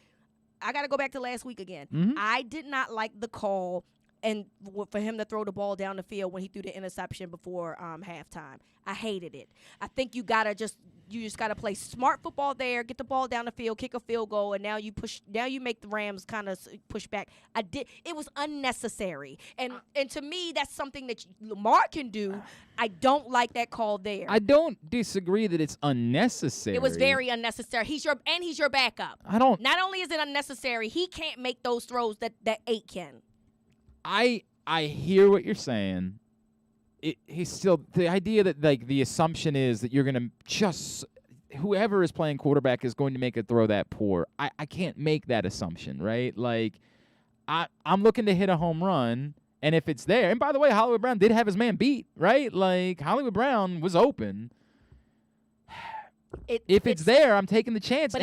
I got to go back to last week again. I did not like the call and for him to throw the ball down the field when he threw the interception before halftime. I hated it. I think you just got to play smart football there, get the ball down the field, kick a field goal, and now you make the Rams kind of push back. It was unnecessary. And to me, that's something that Lamar can do. I don't like that call there. I don't disagree that it's unnecessary. It was very unnecessary. He's your backup. Not only is it unnecessary, he can't make those throws that 8 can. I hear what you're saying. He's still the idea that like the assumption is that you're gonna just whoever is playing quarterback is going to make a throw that poor. I can't make that assumption, right? Like I'm looking to hit a home run, and if it's there, and by the way, Hollywood Brown did have his man beat, right? Like Hollywood Brown was open. If it's there, I'm taking the chance. But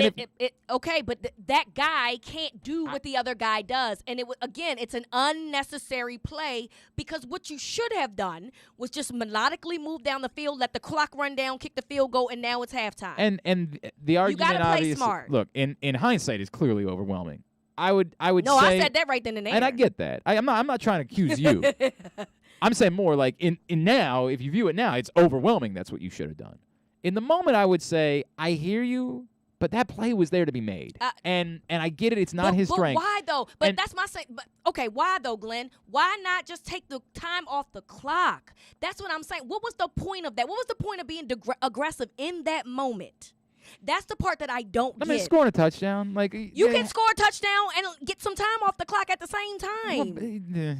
that guy can't do what the other guy does. And it's an unnecessary play because what you should have done was just melodically move down the field, let the clock run down, kick the field goal, and now it's halftime. And the argument, you gotta play smart. Look, in hindsight, is clearly overwhelming. I would no, say, I said that right then and there. And I get that. I'm not trying to accuse you. I'm saying more like in now, if you view it now, it's overwhelming. That's what you should have done. In the moment, I would say, I hear you, but that play was there to be made. And I get it. It's not his strength. But why, though? But that's my saying. Okay, why, though, Glenn? Why not just take the time off the clock? That's what I'm saying. What was the point of that? What was the point of being aggressive in that moment? That's the part that I don't get. Scoring a touchdown. Like you can score a touchdown and get some time off the clock at the same time. Well,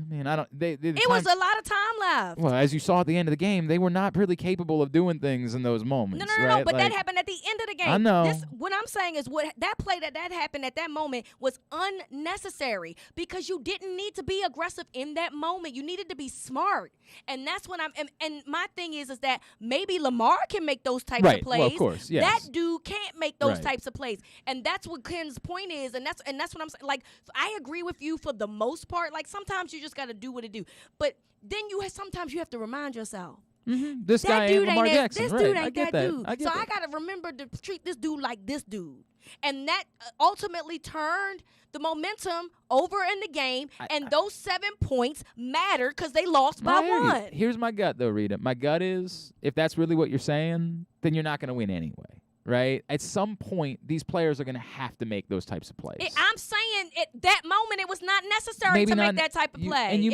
man, I don't. It was a lot of time left. Well, as you saw at the end of the game, they were not really capable of doing things in those moments. No. But that happened at the end of the game. I know. What I'm saying is, that play that happened at that moment was unnecessary because you didn't need to be aggressive in that moment. You needed to be smart, and that's what And my thing is that maybe Lamar can make those types of plays. Well, of course, yes. That dude can't make those types of plays, and that's what Ken's point is, and that's what I'm saying. Like, I agree with you for the most part. Like, sometimes you just got to do what it do, but then sometimes you have to remind yourself. This guy ain't Lamar Jackson. This dude ain't that dude. I got to remember to treat this dude like this dude. And that ultimately turned the momentum over in the game, and those 7 points mattered because they lost by 1. Here's my gut, though, Rita. My gut is, if that's really what you're saying, then you're not going to win anyway. Right? At some point, these players are going to have to make those types of plays. I'm saying at that moment, it was not necessary to make that type of play. And you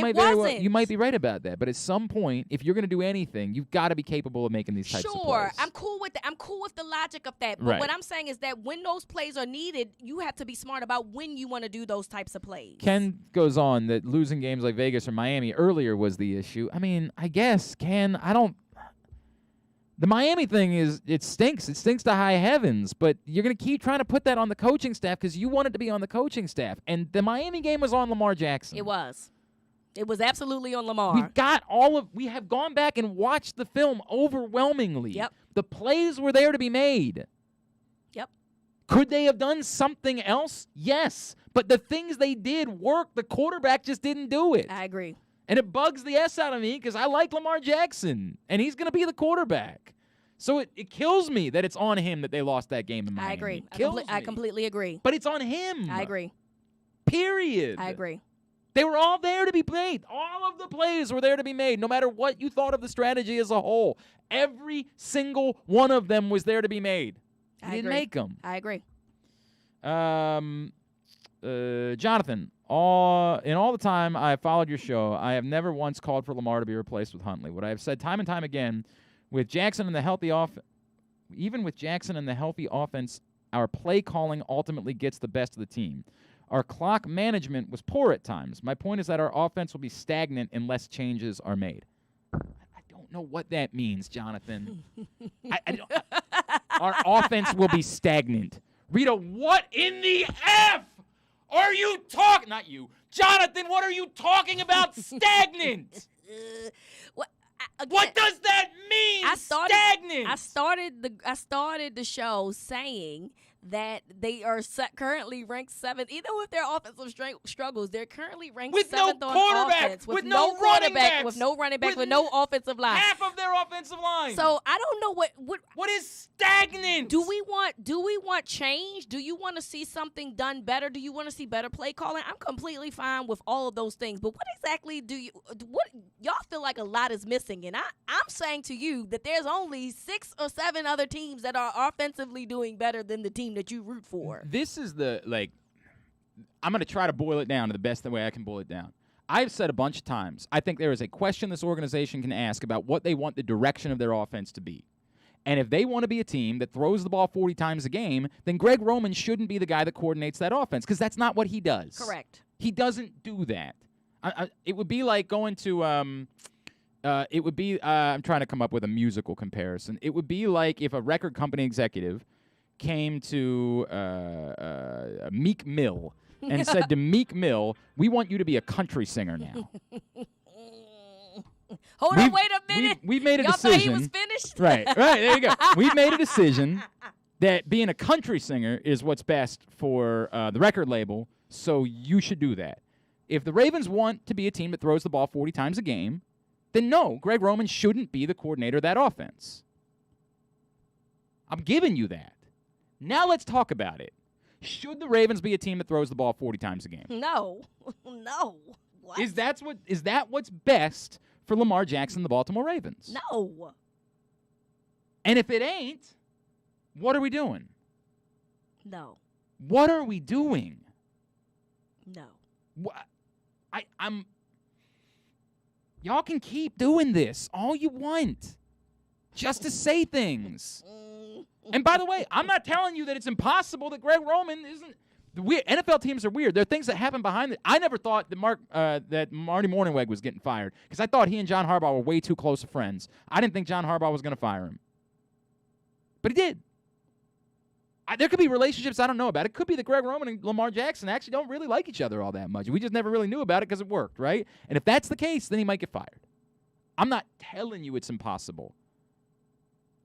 might be right about that. But at some point, if you're going to do anything, you've got to be capable of making these types of plays. Sure, I'm cool with that. I'm cool with the logic of that. But what I'm saying is that when those plays are needed, you have to be smart about when you want to do those types of plays. Ken goes on that losing games like Vegas or Miami earlier was the issue. I mean, I guess, Ken, the Miami thing it stinks. It stinks to high heavens, but you're going to keep trying to put that on the coaching staff because you want it to be on the coaching staff. And the Miami game was on Lamar Jackson. It was. It was absolutely on Lamar. We have gone back and watched the film overwhelmingly. Yep. The plays were there to be made. Yep. Could they have done something else? Yes. But the things they did worked. The quarterback just didn't do it. I agree. And it bugs the S out of me because I like Lamar Jackson, and he's going to be the quarterback. So it kills me that it's on him that they lost that game in Miami. I agree. I completely agree. But it's on him. I agree. Period. I agree. They were all there to be made. All of the plays were there to be made, no matter what you thought of the strategy as a whole. Every single one of them was there to be made. He didn't make them. I agree. Jonathan, in all the time I have followed your show, I have never once called for Lamar to be replaced with Huntley. What I have said time and time again, with Jackson and the healthy even with Jackson and the healthy offense, our play calling ultimately gets the best of the team. Our clock management was poor at times. My point is that our offense will be stagnant unless changes are made. I don't know what that means, Jonathan. Our offense will be stagnant. Rita, what in the F are you talking? Not you. Jonathan, what are you talking about? Stagnant. What does that mean? Stagnant. I started the show saying that they are currently ranked 7th, even with their offensive struggles. They're currently ranked 7th on offense, with no quarterback, with no running back, with no offensive line. Half of their offensive line. So I don't know what is stagnant. Do we want change? Do you want to see something done better? Do you want to see better play calling? I'm completely fine with all of those things. But what exactly what y'all feel like a lot is missing? And I'm saying to you that there's only 6 or 7 other teams that are offensively doing better than the team that you root for. This is I'm going to try to boil it down to the best way I can boil it down. I've said a bunch of times, I think there is a question this organization can ask about what they want the direction of their offense to be. And if they want to be a team that throws the ball 40 times a game, then Greg Roman shouldn't be the guy that coordinates that offense, because that's not what he does. Correct. He doesn't do that. It would be like going to I'm trying to come up with a musical comparison. It would be like if a record company executive came to Meek Mill and said to Meek Mill, "We want you to be a country singer now." Hold on, wait a minute. We've made a Y'all decision. thought he was finished? Right, there you go. We've made a decision that being a country singer is what's best for the record label, so you should do that. If the Ravens want to be a team that throws the ball 40 times a game, then no, Greg Roman shouldn't be the coordinator of that offense. I'm giving you that. Now let's talk about it. Should the Ravens be a team that throws the ball 40 times a game? No. No. What? Is that what's best for Lamar Jackson and the Baltimore Ravens? No. And if it ain't, what are we doing? No. What are we doing? No. Y'all can keep doing this all you want, just to say things. And by the way, I'm not telling you that it's impossible that Greg Roman isn't. NFL teams are weird. There are things that happen behind it. I never thought that that Marty Mornhinweg was getting fired, because I thought he and John Harbaugh were way too close of friends. I didn't think John Harbaugh was going to fire him. But he did. There could be relationships I don't know about. It could be that Greg Roman and Lamar Jackson actually don't really like each other all that much. We just never really knew about it because it worked, right? And if that's the case, then he might get fired. I'm not telling you it's impossible.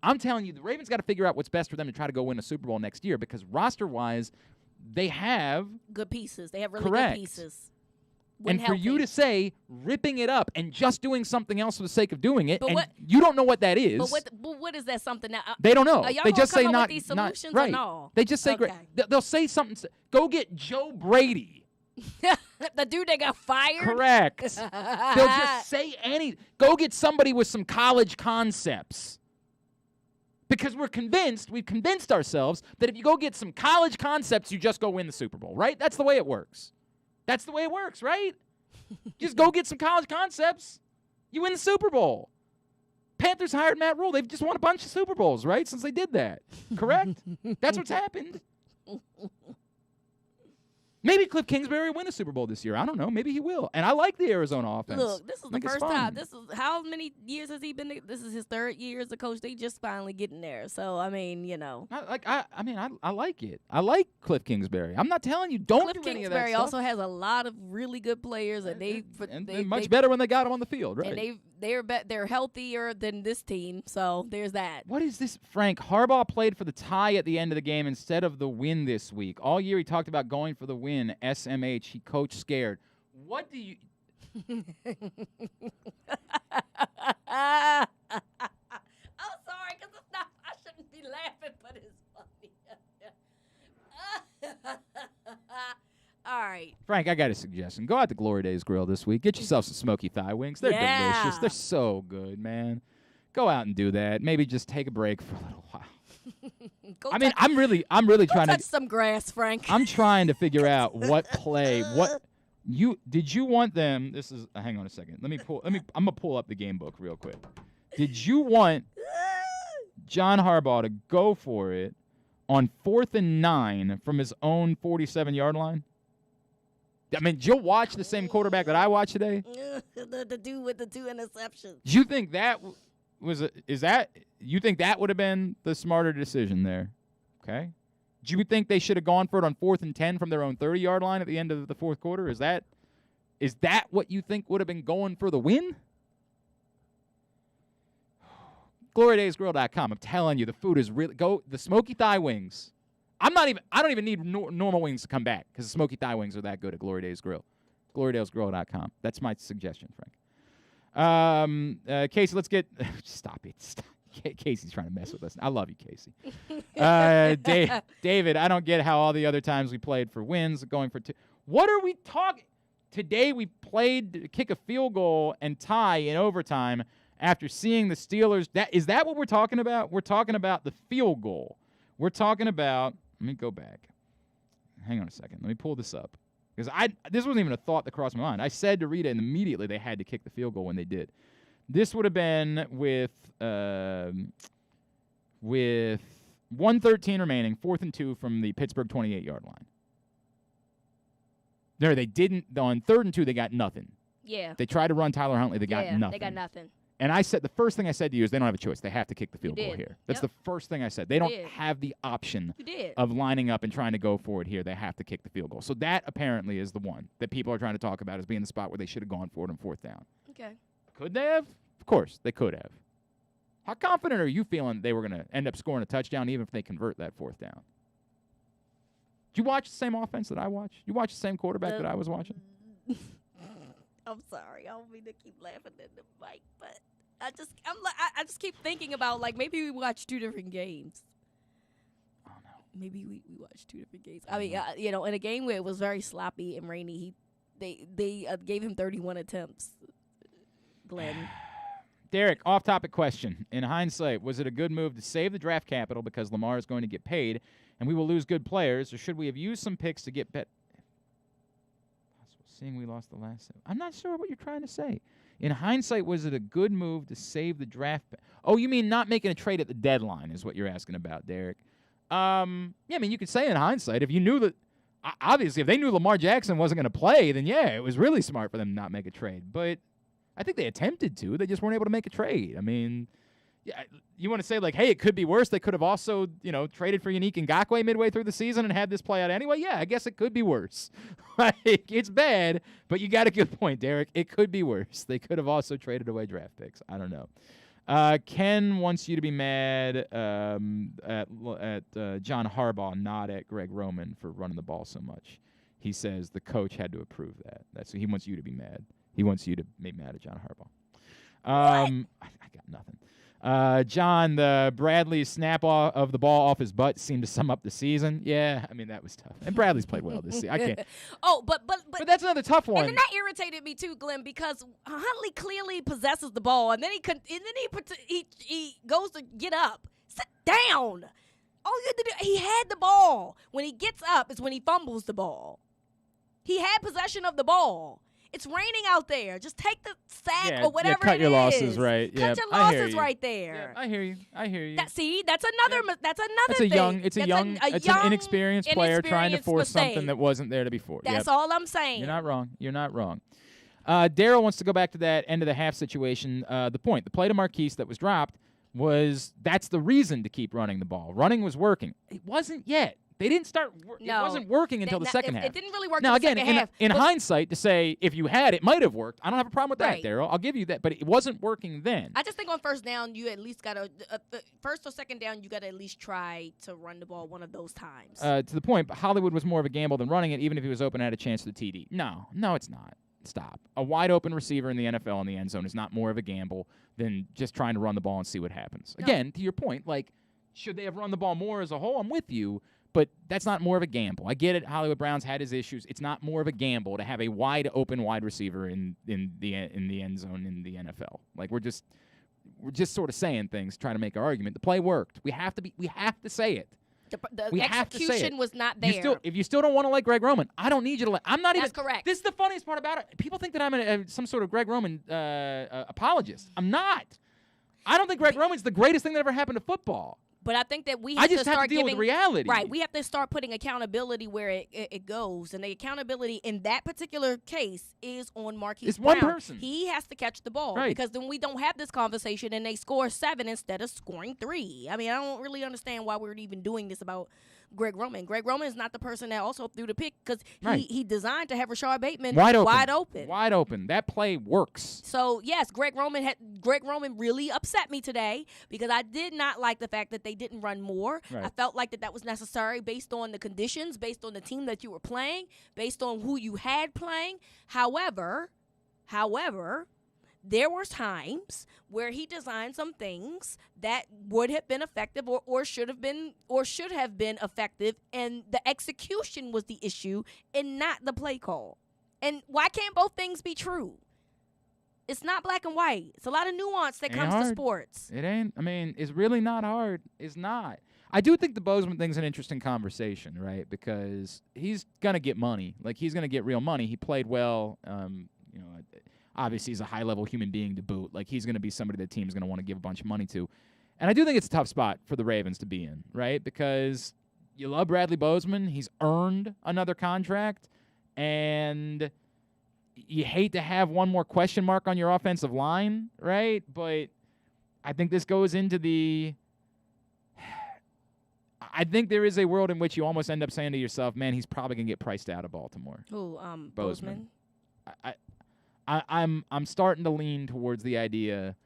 I'm telling you the Ravens got to figure out what's best for them to try to go win a Super Bowl next year, because roster-wise, they have good pieces. They have really correct. Good pieces. And for you to say ripping it up and just doing something else for the sake of doing it, but and you don't know what that is. But what is that something now? They don't know. Are y'all they just say come up not with these solutions right. Or no? They just say okay. They'll say something. Go get Joe Brady. The dude that got fired? Correct. They'll just say go get somebody with some college concepts. Because we've convinced ourselves that if you go get some college concepts, you just go win the Super Bowl, right? That's the way it works. That's the way it works, right? Just go get some college concepts, you win the Super Bowl. Panthers hired Matt Rule. They've just won a bunch of Super Bowls, right, since they did that. Correct? That's what's happened. Maybe Cliff Kingsbury will win a Super Bowl this year. I don't know. Maybe he will. And I like the Arizona offense. Look, this is the first time. This is how many years has he been? This is his 3rd year as a coach. They just finally getting there. So I mean, you know. I like it. I like Cliff Kingsbury. I'm not telling you don't Cliff do any of that Kingsbury stuff. also has a lot of really good players, and they're much better when they got him on the field, right? And they're healthier than this team. So there's that. What is this, Frank? Harbaugh played for the tie at the end of the game instead of the win this week. All year he talked about going for the win. SMH. He coached scared. What do you? I'm sorry, because it's not. I shouldn't be laughing, but it's funny. All right, Frank, I got a suggestion. Go out to Glory Days Grill this week. Get yourself some smoky thigh wings. They're delicious. They're so good, man. Go out and do that. Maybe just take a break for a little while. I'm really trying to touch some grass, Frank. I'm trying to figure out what play. Did you want them? This is. Hang on a second. I'm gonna pull up the game book real quick. Did you want John Harbaugh to go for it on 4th and 9 from his own 47-yard line? I mean, you'll watch the same quarterback that I watched today. The dude with the 2 interceptions. Do you think that you think that would have been the smarter decision there? Okay. Do you think they should have gone for it on 4th and 10 from their own 30-yard line at the end of the 4th quarter? Is that Is that what you think would have been going for the win? GloryDaysGrill.com. I'm telling you, the food is really the smoky thigh wings. I don't even need normal wings to come back because the smoky thigh wings are that good at Glory Days Grill. GloryDaysGrill.com. That's my suggestion, Frank. Casey, let's get stop it. Stop. Casey's trying to mess with us. I love you, Casey. David, I don't get how all the other times we played for wins going for two. What are we talking? Today we played to kick a field goal and tie in overtime after seeing the Steelers. Is that what we're talking about? We're talking about the field goal. We're talking about. Let me go back. Hang on a second. Let me pull this up because this wasn't even a thought that crossed my mind. I said to Rita, and immediately they had to kick the field goal when they did. This would have been with 1:13 remaining, 4th and 2 from the Pittsburgh 28-yard line. There, they didn't. On 3rd and 2, they got nothing. Yeah. They tried to run Tyler Huntley. They got nothing. They got nothing. And I said, the first thing I said to you is they don't have a choice. They have to kick the field goal here. That's the first thing I said. They don't have the option of lining up and trying to go for it here. They have to kick the field goal. So that apparently is the one that people are trying to talk about as being the spot where they should have gone for it on 4th down. Okay. Could they have? Of course, they could have. How confident are you feeling they were going to end up scoring a touchdown even if they convert that 4th down? Did you watch the same offense that I watched? You watch the same quarterback that I was watching? I'm sorry. I don't mean to keep laughing at the mic, but I just keep thinking about, like, maybe we watched 2 different games. Oh, no. Maybe we watched 2 different games. I mean, in a game where it was very sloppy and rainy, they gave him 31 attempts. Glenn. Derek, off-topic question. In hindsight, was it a good move to save the draft capital because Lamar is going to get paid and we will lose good players, or should we have used some picks to get better? Seeing we lost the last 7. I'm not sure what you're trying to say. In hindsight, was it a good move to save the draft? Oh, you mean not making a trade at the deadline is what you're asking about, Derek. Yeah, I mean, you could say in hindsight, if you knew that, obviously, if they knew Lamar Jackson wasn't going to play, then yeah, it was really smart for them to not make a trade. But I think they attempted to. They just weren't able to make a trade. I mean, yeah, you want to say, like, hey, it could be worse. They could have also, traded for Yannick Ngakoue midway through the season and had this play out anyway. Yeah, I guess it could be worse. Like, it's bad, but you got a good point, Derek. It could be worse. They could have also traded away draft picks. I don't know. Ken wants you to be mad at John Harbaugh, not at Greg Roman for running the ball so much. He says the coach had to approve that. He wants you to be mad. He wants you to be mad at John Harbaugh. I got nothing. John, the Bradley snap of the ball off his butt seemed to sum up the season. Yeah, I mean, that was tough. And Bradley's played well this season. I can't. Oh, but that's another tough one. And that irritated me too, Glenn, because Huntley clearly possesses the ball, and then he goes to get up. Sit down. All you had to do, he had the ball. When he gets up is when he fumbles the ball. He had possession of the ball. It's raining out there. Just take the sack or whatever cut your losses, right? Cut your losses right there. Yeah, I hear you. That's another thing. It's an inexperienced player trying to force something that wasn't there to be forced. That's all I'm saying. You're not wrong. Daryl wants to go back to that end of the half situation. The play to Marquise that was dropped that's the reason to keep running the ball. Running was working. It wasn't yet. They didn't start. It wasn't working until the second half. It didn't really work. Now, in the second half. In hindsight, to say if you had, it might have worked. I don't have a problem with that, Daryl. I'll give you that. But it wasn't working then. I just think on first down, you at least got to first or second down, you got to at least try to run the ball one of those times. To the point, but Hollywood was more of a gamble than running it, even if he was open and had a chance to the TD. No, it's not. Stop. A wide open receiver in the NFL in the end zone is not more of a gamble than just trying to run the ball and see what happens. No. Again, to your point, like, should they have run the ball more as a whole? I'm with you. But that's not more of a gamble. I get it. Hollywood Brown's had his issues. It's not more of a gamble to have a wide open wide receiver in the end zone in the NFL. Like, we're just sort of saying things, trying to make our argument. The play worked. We have to say it. The execution was not there. If you still don't want to like Greg Roman, I don't need you to like. I'm not even. That's correct. This is the funniest part about it. People think that I'm some sort of Greg Roman apologist. I'm not. I don't think Greg Roman's the greatest thing that ever happened to football. But I think that we I have just to have start to deal giving with reality. Right, we have to start putting accountability where it goes, and the accountability in that particular case is on Marquise It's Brown. one person. He has to catch the ball, Right. because then we don't have this conversation, and they score 7 instead of scoring 3. I mean, I don't really understand why we're even doing this about Greg Roman. Greg Roman is not the person that also threw the pick, because Right. he designed to have Rashard Bateman Wide open. That play works. So yes, Greg Roman really upset me today, because I did not like the fact that they didn't run more. Right. I felt like that was necessary based on the conditions, based on the team that you were playing, based on who you had playing. However, there were times where he designed some things that would have been effective or should have been effective, and the execution was the issue and not the play call. And why can't both things be true? It's not black and white. It's a lot of nuance that comes to sports. It ain't. I mean, it's really not hard. It's not. I do think the Bozeman thing's an interesting conversation, right? Because he's going to get money. Like, he's going to get real money. He played well. Obviously, he's a high-level human being to boot. Like, he's going to be somebody the team's going to want to give a bunch of money to. And I do think it's a tough spot for the Ravens to be in, right? Because you love Bradley Bozeman. He's earned another contract. And you hate to have one more question mark on your offensive line, right? But I think this goes into I think there is a world in which you almost end up saying to yourself, man, he's probably going to get priced out of Baltimore. Who, Bozeman? I'm starting to lean towards the idea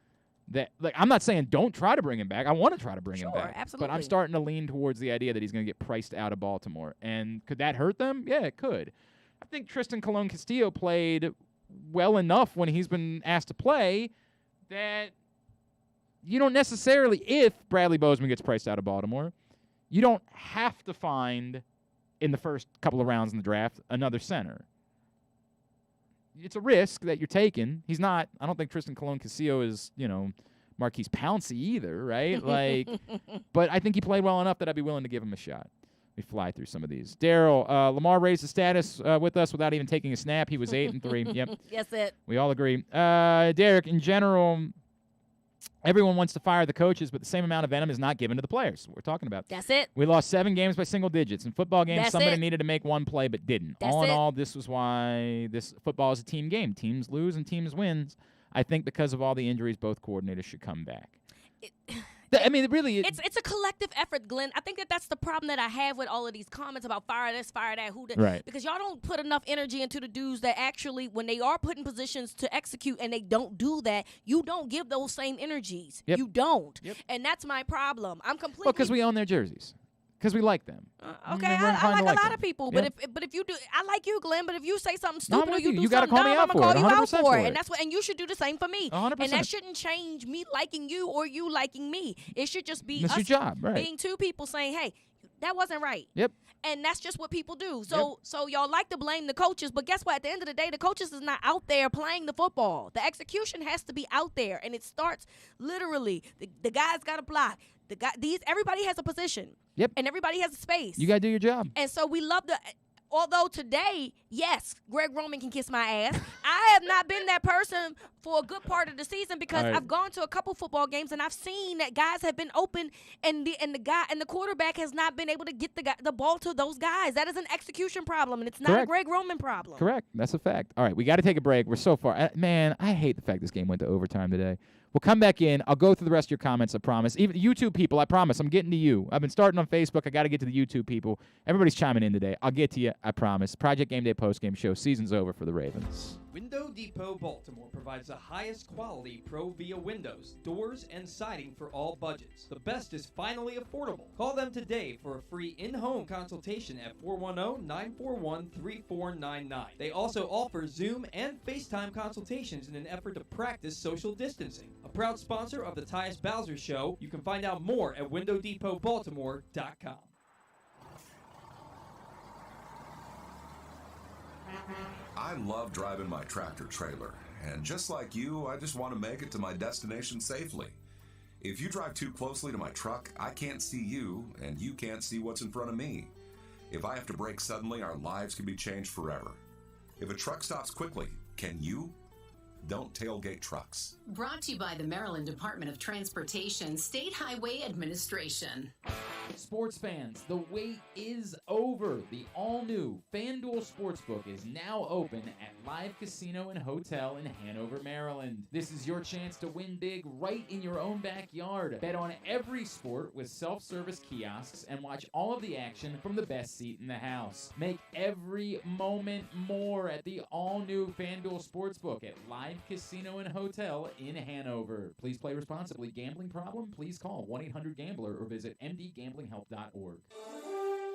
that, like, I'm not saying don't try to bring him back. I want to try to bring him back. Absolutely. But I'm starting to lean towards the idea that he's going to get priced out of Baltimore. And could that hurt them? Yeah, it could. I think Tristan Colon-Castillo played well enough when he's been asked to play that you don't necessarily, if Bradley Bozeman gets priced out of Baltimore, you don't have to find, in the first couple of rounds in the draft, another center. It's a risk that you're taking. He's not, I don't think Tristan Colon-Castillo is, Marquise Pouncey either, right? Like, but I think he played well enough that I'd be willing to give him a shot. We fly through some of these. Daryl, Lamar raised the status with us without even taking a snap. He was 8-3. Yep. Yes, it. We all agree. Derek, in general, everyone wants to fire the coaches, but the same amount of venom is not given to the players. We're talking about. That's it. We lost 7 games by single digits. In football games, somebody it. needed to make one play but didn't. All in all, this was why this football is a team game. Teams lose and teams wins. I think because of all the injuries, both coordinators should come back. It's a collective effort, Glenn. I think that's the problem that I have with all of these comments about fire this, fire that, right. Because y'all don't put enough energy into the dudes that actually, when they are put in positions to execute and they don't do that, you don't give those same energies. Yep. You don't. Yep. And that's my problem. I'm completely. Well, because we own their jerseys. Because we like them. Okay, I like a lot of people, but if you do, I like you, Glenn. But if you say something stupid or you do something dumb, I'm gonna call you out for it, and you should do the same for me. 100%. And that shouldn't change me liking you or you liking me. It should just be that's us your job, right. being two people saying, "Hey, that wasn't right." Yep. And that's just what people do. So y'all like to blame the coaches, but guess what? At the end of the day, the coaches is not out there playing the football. The execution has to be out there, and it starts literally. The guys got to block. Everybody has a position. Yep. And everybody has a space. You got to do your job. And so we love although today, yes, Greg Roman can kiss my ass. I have not been that person for a good part of the season because I've gone to a couple football games and I've seen that guys have been open and the quarterback has not been able to get the ball to those guys. That is an execution problem, and it's not a Greg Roman problem. Correct. That's a fact. All right, we got to take a break. We're so far. Man, I hate the fact this game went to overtime today. We'll come back in. I'll go through the rest of your comments, I promise. Even YouTube people, I promise. I'm getting to you. I've been starting on Facebook. I got to get to the YouTube people. Everybody's chiming in today. I'll get to you, I promise. Project Gameday postgame show. Season's over for the Ravens. Window Depot Baltimore provides the highest quality Pro Via windows, doors, and siding for all budgets. The best is finally affordable. Call them today for a free in-home consultation at 410-941-3499. They also offer Zoom and FaceTime consultations in an effort to practice social distancing. A proud sponsor of the Tyus Bowser Show, you can find out more at WindowDepotBaltimore.com. I love driving my tractor trailer, and just like you, I just want to make it to my destination safely. If you drive too closely to my truck, I can't see you, and you can't see what's in front of me. If I have to brake suddenly, our lives can be changed forever. If a truck stops quickly, can you? Don't tailgate trucks. Brought to you by the Maryland Department of Transportation State Highway Administration. Sports fans, the wait is over. The all-new FanDuel Sportsbook is now open at Live Casino and Hotel in Hanover, Maryland. This is your chance to win big right in your own backyard. Bet on every sport with self-service kiosks and watch all of the action from the best seat in the house. Make every moment more at the all-new FanDuel Sportsbook at Live Casino and Hotel in Hanover. Please play responsibly. Gambling problem? Please call 1-800-GAMBLER or visit mdgamblinghelp.org.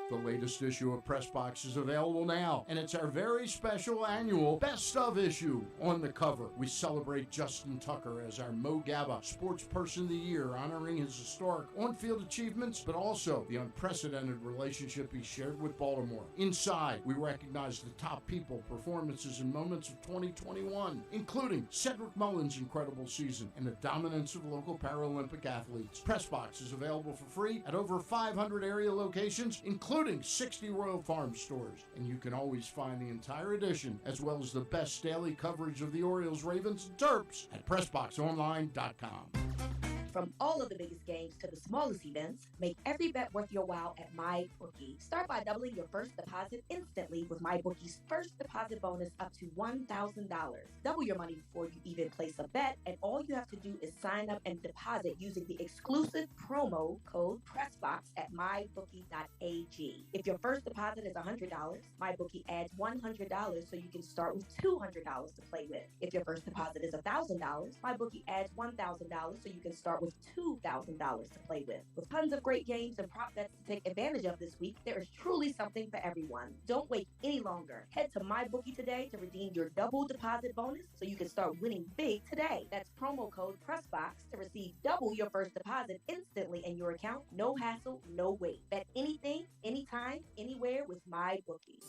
The latest issue of Press Box is available now, and it's our very special annual Best of issue. On the cover, we celebrate Justin Tucker as our Mo Gabba Sports Person of the Year, honoring his historic on-field achievements, but also the unprecedented relationship he shared with Baltimore. Inside, we recognize the top people, performances, and moments of 2021, including Cedric Mullins' incredible season and the dominance of local Paralympic athletes. Press Box is available for free at over 500 area locations, including 60 Royal Farm stores. And you can always find the entire edition, as well as the best daily coverage of the Orioles, Ravens, and Terps at PressBoxOnline.com. From all of the biggest games to the smallest events, make every bet worth your while at MyBookie. Start by doubling your first deposit instantly with MyBookie's first deposit bonus up to $1,000. Double your money before you even place a bet, and all you have to do is sign up and deposit using the exclusive promo code PRESSBOX at mybookie.ag. If your first deposit is $100, MyBookie adds $100 so you can start with $200 to play with. If your first deposit is $1,000, MyBookie adds $1,000 so you can start with $2,000 to play with. With tons of great games and prop bets to take advantage of this week, there is truly something for everyone. Don't wait any longer. Head to MyBookie today to redeem your double deposit bonus so you can start winning big today. That's promo code PRESSBOX to receive double your first deposit instantly in your account. No hassle, no wait. Bet anything, anytime, anywhere with MyBookie.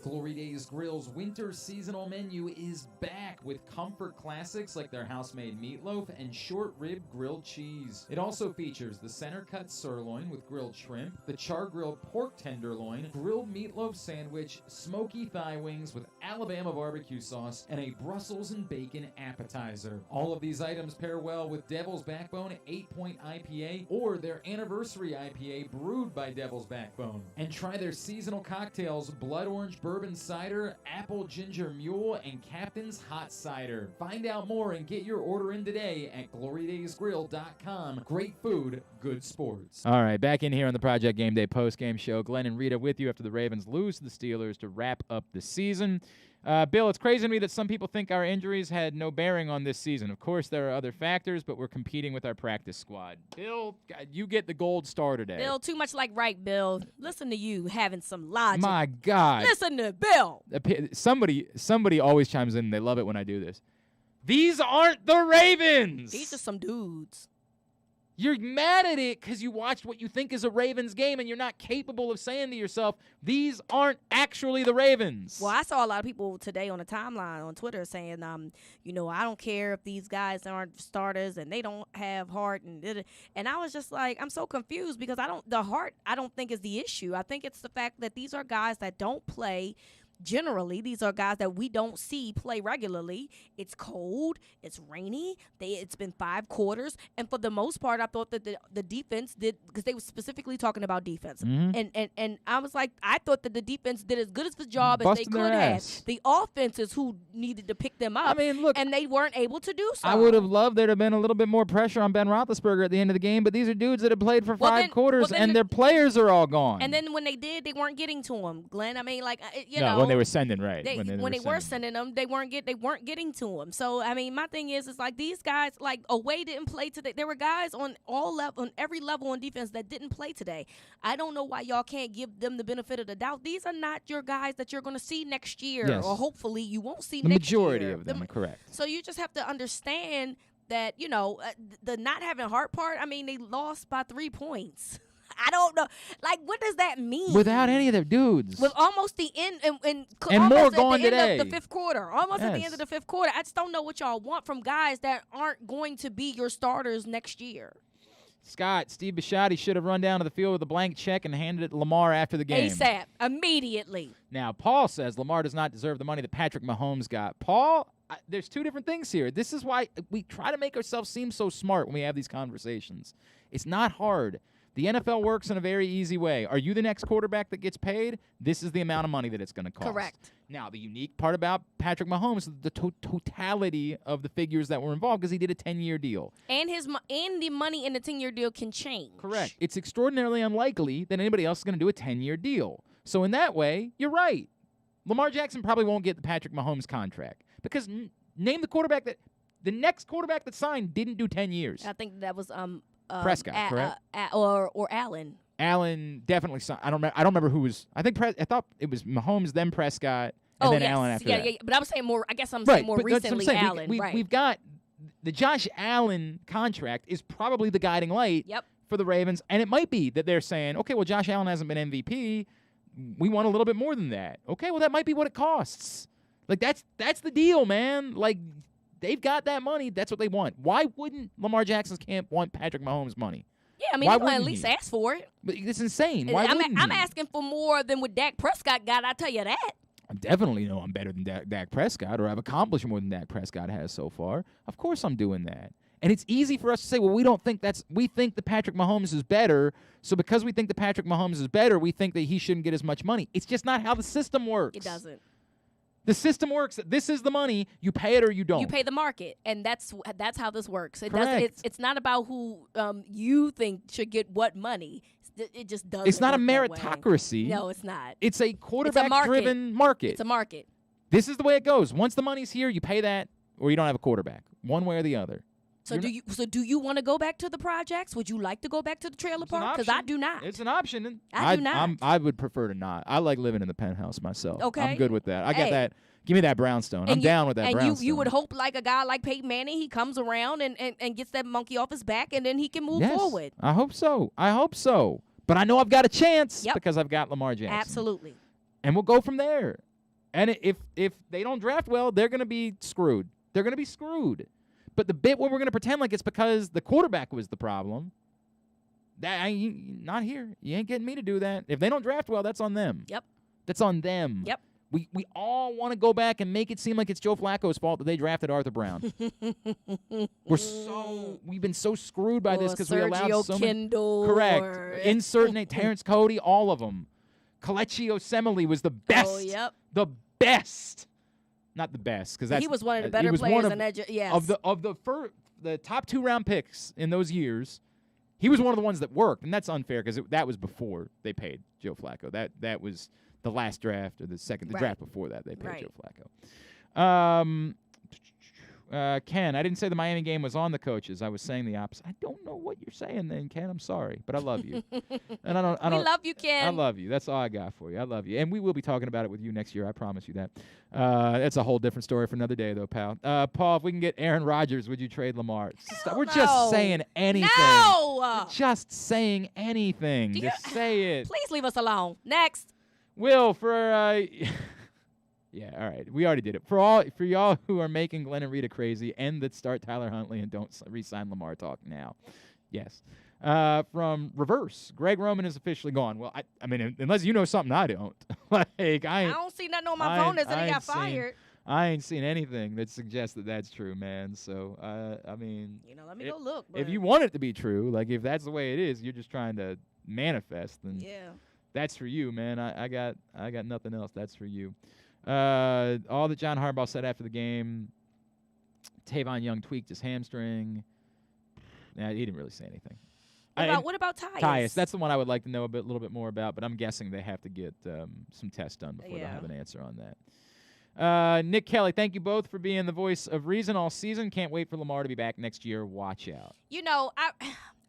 Glory Days Grill's winter seasonal menu is back with comfort classics like their house-made meatloaf and short rib grilled cheese. It also features the center-cut sirloin with grilled shrimp, the char-grilled pork tenderloin, grilled meatloaf sandwich, smoky thigh wings with Alabama barbecue sauce, and a Brussels and bacon appetizer. All of these items pair well with Devil's Backbone 8-point IPA or their anniversary IPA brewed by Devil's Backbone. And try their seasonal cocktails, Blood Orange Bourbon Cider, Apple Ginger Mule, and Captain's Hot Cider. Find out more and get your order in today at glorydaysgrill.com. Great food, good sports. All right, back in here on the Project Game Day postgame show. Glenn and Rita with you after the Ravens lose to the Steelers to wrap up the season. Bill, it's crazy to me that some people think our injuries had no bearing on this season. Of course, there are other factors, but we're competing with our practice squad. Bill, you get the gold star today. Bill, too much like right, Bill. Listen to you having some logic. My God. Listen to Bill. Somebody always chimes in. They love it when I do this. These aren't the Ravens. These are some dudes. You're mad at it because you watched what you think is a Ravens game, and you're not capable of saying to yourself, these aren't actually the Ravens. Well, I saw a lot of people today on the timeline on Twitter saying, I don't care if these guys aren't starters and they don't have heart. And I was just like, I'm so confused because the heart I don't think is the issue. I think it's the fact that these are guys that don't play. Generally, these are guys that we don't see play regularly. It's cold. It's rainy. It's been 5 quarters. And for the most part, I thought that the defense did, because they were specifically talking about defense. Mm-hmm. And I was like, I thought that the defense did as good as the job as they could have. The offense is who needed to pick them up. I mean, look. And they weren't able to do so. I would have loved there to have been a little bit more pressure on Ben Roethlisberger at the end of the game, but these are dudes that have played for 5 quarters, and their players are all gone. And then when they did, they weren't getting to him, Glenn. I mean, like, they were sending, right. When they were sending them, they weren't getting to him. So, I mean, my thing is like these guys, like Away didn't play today. There were guys on every level on defense that didn't play today. I don't know why y'all can't give them the benefit of the doubt. These are not your guys that you're going to see next year, or hopefully you won't see next year. The majority of them, correct. So you just have to understand that, the not having heart part, I mean, they lost by 3 points. I don't know. Like, what does that mean? Without any of their dudes. With almost the end and more going today. Of the 5th quarter. Almost at the end of the 5th quarter. I just don't know what y'all want from guys that aren't going to be your starters next year. Scott, Steve Bisciotti should have run down to the field with a blank check and handed it to Lamar after the game. ASAP. Immediately. Now, Paul says Lamar does not deserve the money that Patrick Mahomes got. Paul, there's two different things here. This is why we try to make ourselves seem so smart when we have these conversations. It's not hard. The NFL works in a very easy way. Are you the next quarterback that gets paid? This is the amount of money that it's going to cost. Correct. Now, the unique part about Patrick Mahomes is the totality of the figures that were involved because he did a 10-year deal. And the money in the 10-year deal can change. Correct. It's extraordinarily unlikely that anybody else is going to do a 10-year deal. So in that way, you're right. Lamar Jackson probably won't get the Patrick Mahomes contract because name the quarterback that the next quarterback that signed didn't do 10 years. I think that was Prescott, correct? Or Allen. Allen definitely signed. I don't remember who was. I thought it was Mahomes, then Prescott, and then yes. Allen after that. Yeah. But I was saying more. I guess I'm saying more but that's what I'm recently saying. Allen. Right. We've got the Josh Allen contract is probably the guiding light for the Ravens, and it might be that they're saying, okay, well, Josh Allen hasn't been MVP. We want a little bit more than that. Okay, well, that might be what it costs. Like that's the deal, man. Like they've got that money. That's what they want. Why wouldn't Lamar Jackson's camp want Patrick Mahomes' money? Yeah, I mean, Why you want to at wouldn't least he? ask for it. But it's insane. Why wouldn't I'm he? asking for more than what Dak Prescott got. I tell you that. I definitely know I'm better than Dak Prescott, or I've accomplished more than Dak Prescott has so far. Of course I'm doing that. And it's easy for us to say, well, we think the Patrick Mahomes is better, so because we think the Patrick Mahomes is better, we think that he shouldn't get as much money. It's just not how the system works. It doesn't. The system works that this is the money, you pay it or you don't. You pay the market, and that's how this works. It Correct. doesn't. It's not about who you think should get what money. It just doesn't. It's not a work that way. meritocracy. No, it's not. It's a quarterback-driven market. It's a market. This is the way it goes. Once the money's here, you pay that, or you don't have a quarterback. One way or the other. So do you want to go back to the projects? Would you like to go back to the trailer park? Because I do not. It's an option. I do not. I would prefer to not. I like living in the penthouse myself. Okay. I'm good with that. I got that. Give me that brownstone. I'm down with that brownstone. And you would hope like a guy like Peyton Manning, he comes around and gets that monkey off his back, and then he can move forward. I hope so. But I know I've got a chance because I've got Lamar Jackson. Absolutely. And we'll go from there. And if they don't draft well, they're going to be screwed. They're going to be screwed. But the bit where we're going to pretend like it's because the quarterback was the problem, not here. You ain't getting me to do that. If they don't draft well, that's on them. Yep. That's on them. Yep. We all want to go back and make it seem like it's Joe Flacco's fault that they drafted Arthur Brown. We've been so screwed by this because we allowed so many. Correct. Insert name, Terrence Cody, all of them. Kelechi Osemele was the best. Oh, yep. The best. Not the best because he was one of the better players in that. Yes. Of the top 2 round picks in those years, he was one of the ones that worked, and that's unfair because that was before they paid Joe Flacco. That was the last draft or the draft before that they paid Joe Flacco. Ken, I didn't say the Miami game was on the coaches. I was saying the opposite. I don't know what you're saying then, Ken. I'm sorry, but I love you. And I don't. We love you, Ken. I love you. That's all I got for you. I love you, and we will be talking about it with you next year. I promise you that. That's a whole different story for another day, though, pal. Paul, if we can get Aaron Rodgers, would you trade Lamar? We're just saying anything. No. We're just saying anything. Just say it. Please leave us alone. Next. Will, for yeah, all right. We already did it. For y'all who are making Glenn and Rita crazy and that start Tyler Huntley and don't re-sign Lamar, talk now. Yes. From Reverse, Greg Roman is officially gone. Well, I mean, unless you know something I don't. Like I don't see nothing on my phone that said he got fired. I ain't seen anything that suggests that that's true, man. So, I mean. Let me go look. If you want it to be true, like if that's the way it is, you're just trying to manifest, then that's for you, man. I got nothing else. That's for you. All that John Harbaugh said after the game, Tavon Young tweaked his hamstring. Nah, he didn't really say anything. What about Tyus? Tyus, that's the one I would like to know a little bit more about, but I'm guessing they have to get some tests done before they'll have an answer on that. Nick Kelly, thank you both for being the voice of reason all season. Can't wait for Lamar to be back next year. Watch out.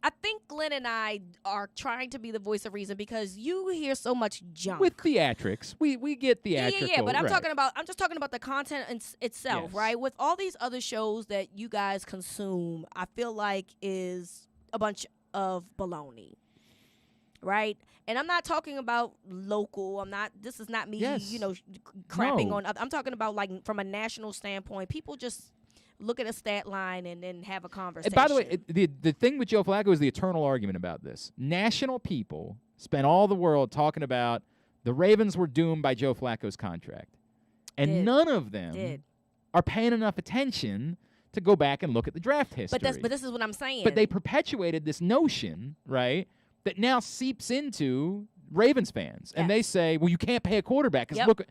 I think Glenn and I are trying to be the voice of reason because you hear so much junk. With theatrics. We get theatrical. Yeah, but I'm just talking about the content itself, right? With all these other shows that you guys consume, I feel like is a bunch of baloney. Right? And I'm not talking about local. This is not me, crapping on. I'm talking about like from a national standpoint. People just look at a stat line and then have a conversation. And by the way, the thing with Joe Flacco is the eternal argument about this. National people spent all the world talking about the Ravens were doomed by Joe Flacco's contract. And none of them are paying enough attention to go back and look at the draft history. But this is what I'm saying. But they perpetuated this notion, right, that now seeps into Ravens fans. And they say, well, you can't pay a quarterback because look.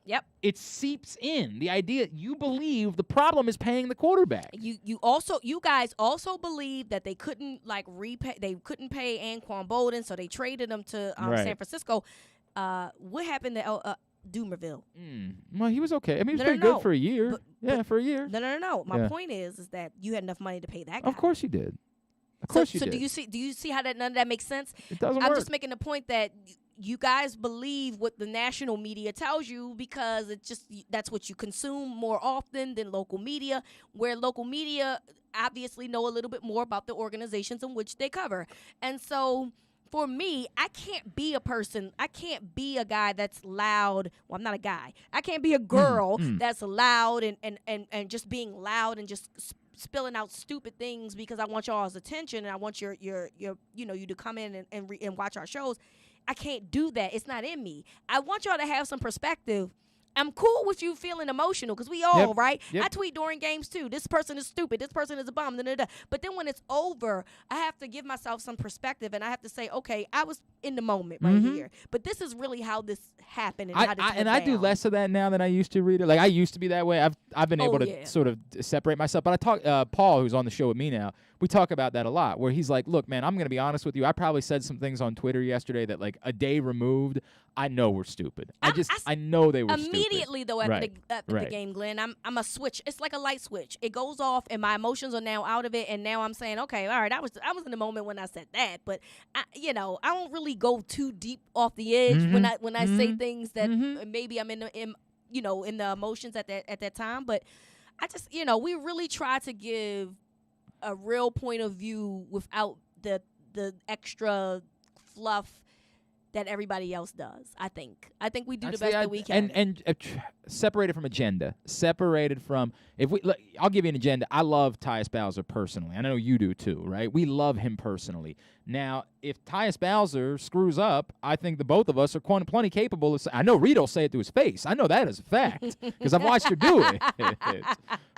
Yep. It seeps in. The idea you believe the problem is paying the quarterback. You guys also believe that they couldn't pay Anquan Bolden, so they traded him to San Francisco. What happened to Doomerville? Well, he was okay. I mean, he was pretty good for a year. For a year. No. My point is that you had enough money to pay that guy. Of course you did. Of course you did. So do you see how none of that makes sense? It doesn't work. I'm just making the point that you guys believe what the national media tells you because that's what you consume more often than local media, where local media obviously know a little bit more about the organizations in which they cover. And so for me, I can't be a guy that's loud. Well, I'm not a guy. I can't be a girl that's loud and just being loud and just spilling out stupid things because I want y'all's attention and I want you to come in and watch our shows. I can't do that. It's not in me. I want y'all to have some perspective. I'm cool with you feeling emotional because we all, right? Yep. I tweet during games too. This person is stupid. This person is a bum. But then when it's over, I have to give myself some perspective and I have to say, okay, I was in the moment right here. But this is really how this happened and how this went I do down. less of that now than I used to, Rita. Like I used to be that way. I've been able to sort of separate myself. But I talk Paul, who's on the show with me now, we talk about that a lot, where he's like, look, man, I'm going to be honest with you. I probably said some things on Twitter yesterday that, like, a day removed, I know were stupid. I know they were immediately, stupid. though, after the game, Glenn, I'm a switch. It's like a light switch. It goes off, and my emotions are now out of it, and now I'm saying, okay, all right, I was in the moment when I said that, but, I don't really go too deep off the edge when I say things that maybe I'm in the emotions at that time, but I just, we really try to give a real point of view without the extra fluff that everybody else does. I think we do the best that we can. And separated from agenda. Separated from I'll give you an agenda. I love Tyus Bowser personally. I know you do too, right? We love him personally. Now, if Tyus Bowser screws up, I think the both of us are plenty capable of. I know Rita will say it to his face. I know that as a fact because I've watched her do it.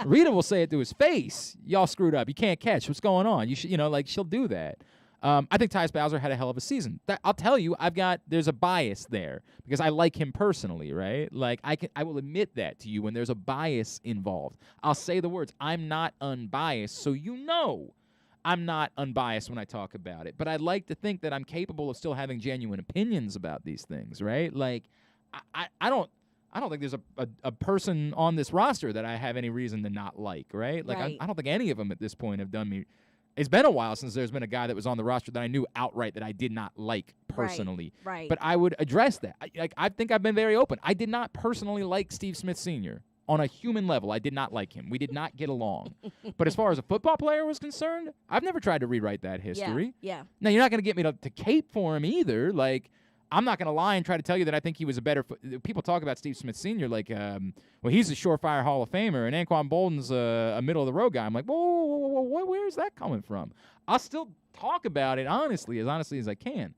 Rita will say it to his face. Y'all screwed up. You can't catch. What's going on? You should, she'll do that. I think Tyus Bowser had a hell of a season. I'll tell you, there's a bias there because I like him personally, right? Like I will admit that to you when there's a bias involved. I'll say the words, I'm not unbiased, so I'm not unbiased when I talk about it. But I'd like to think that I'm capable of still having genuine opinions about these things, right? Like I don't think there's a person on this roster that I have any reason to not like, right? Like right. I don't think any of them at this point have done me. It's been a while since there's been a guy that was on the roster that I knew outright that I did not like personally. Right. But I would address that. I think I've been very open. I did not personally like Steve Smith Sr. On a human level. I did not like him. We did not get along. But as far as a football player was concerned, I've never tried to rewrite that history. Yeah. Now, you're not going to get me to cape for him either. Like, I'm not going to lie and try to tell you that I think he was a better people talk about Steve Smith Sr. like, well, he's a surefire Hall of Famer, and Anquan Bolden's a middle-of-the-road guy. I'm like, whoa, where's that coming from? I'll still talk about it honestly as I can.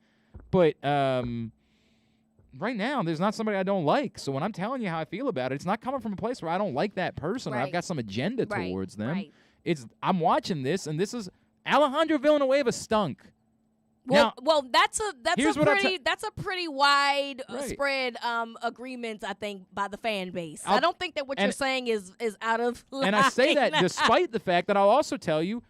But right now, there's not somebody I don't like. So when I'm telling you how I feel about it, it's not coming from a place where I don't like that person or I've got some agenda towards them. Right. I'm watching this, and this is Alejandro Villanueva stunk. Well, Now, that's a pretty wide spread agreement, I think, by the fan base. I don't think that what you're saying is out of line. And I say that despite the fact that I'll also tell you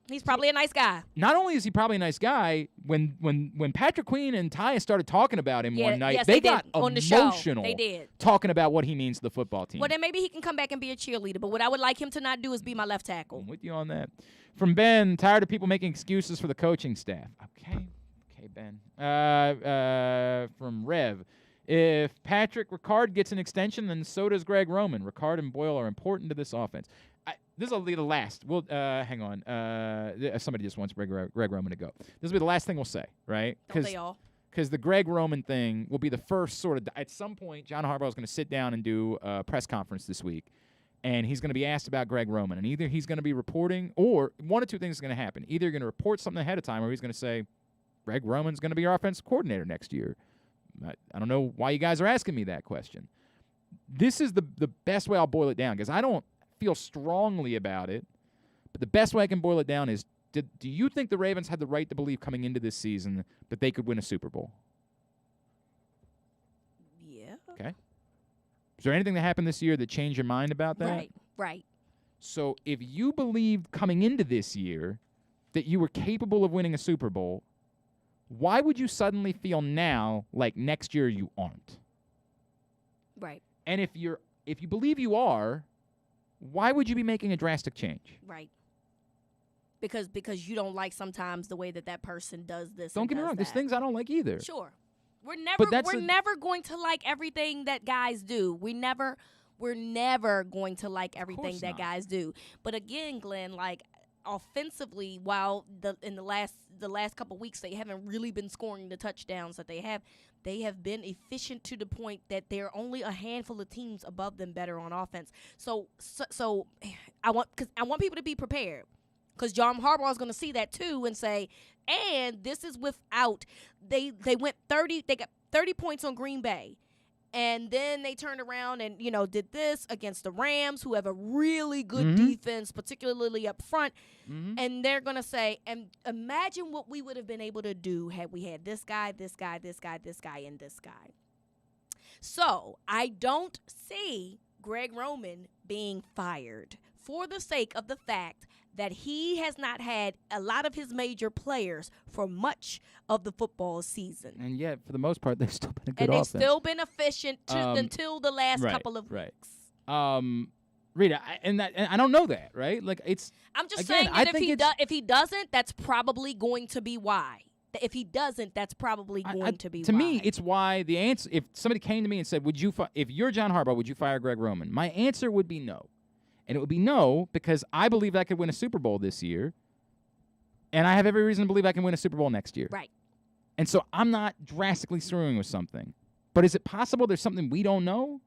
he's probably a nice guy. Not only is he probably a nice guy, when Patrick Queen and Tyus started talking about him one night, they got emotional They did. talking about what he means to the football team. Well, then maybe he can come back and be a cheerleader. But what I would like him to not do is be my left tackle. I'm with you on that. From Ben, tired of people making excuses for the coaching staff. Okay, Ben. From Rev, if Patrick Ricard gets an extension, then so does Greg Roman. Ricard and Boyle are important to this offense. This will be the last. We'll hang on. Somebody just wants Greg Roman to go. This will be the last thing we'll say, right? Don't they all? Because the Greg Roman thing will be the first sort of. At some point, John Harbaugh is going to sit down and do a press conference this week, and he's going to be asked about Greg Roman, and either he's going to be reporting, or one of two things is going to happen. Either you're going to report something ahead of time, or he's going to say, Greg Roman's going to be our offensive coordinator next year. I don't know why you guys are asking me that question. this is the best way I'll boil it down because I don't feel strongly about it. But the best way I can boil it down is, do you think the Ravens had the right to believe coming into this season that they could win a Super Bowl? Yeah. Okay. Is there anything that happened this year that changed your mind about that? Right. So if you believed coming into this year that you were capable of winning a Super Bowl, why would you suddenly feel now like next year you aren't? Right. And if you believe you are, why would you be making a drastic change? Right. Because you don't like sometimes the way that person does this. Don't get me wrong. There's things I don't like either. Sure. We're never going to like everything that guys do. We're never going to like everything that guys do. But again, Glenn, like offensively, while in the last couple weeks they haven't really been scoring the touchdowns that they have been efficient to the point that there are only a handful of teams above them better on offense. So I want people to be prepared. Because John Harbaugh is going to see that too and say, and this is without they got 30 points on Green Bay, and then they turned around and did this against the Rams, who have a really good defense, particularly up front, and they're going to say, and imagine what we would have been able to do had we had this guy, and this guy. So I don't see Greg Roman being fired for the sake of the fact that he has not had a lot of his major players for much of the football season. And yet, for the most part, they've still been a good offense. offense. And they've still been efficient until the last couple of weeks. Rita, and I don't know that, right? Like I'm just saying that if he doesn't, that's probably going to be why. If he doesn't, that's probably going to be why. To me, it's why the answer. If somebody came to me and said, if you're John Harbaugh, would you fire Greg Roman? My answer would be no. And it would be no because I believe I could win a Super Bowl this year, and I have every reason to believe I can win a Super Bowl next year. Right. And so I'm not drastically screwing with something. But is it possible there's something we don't know?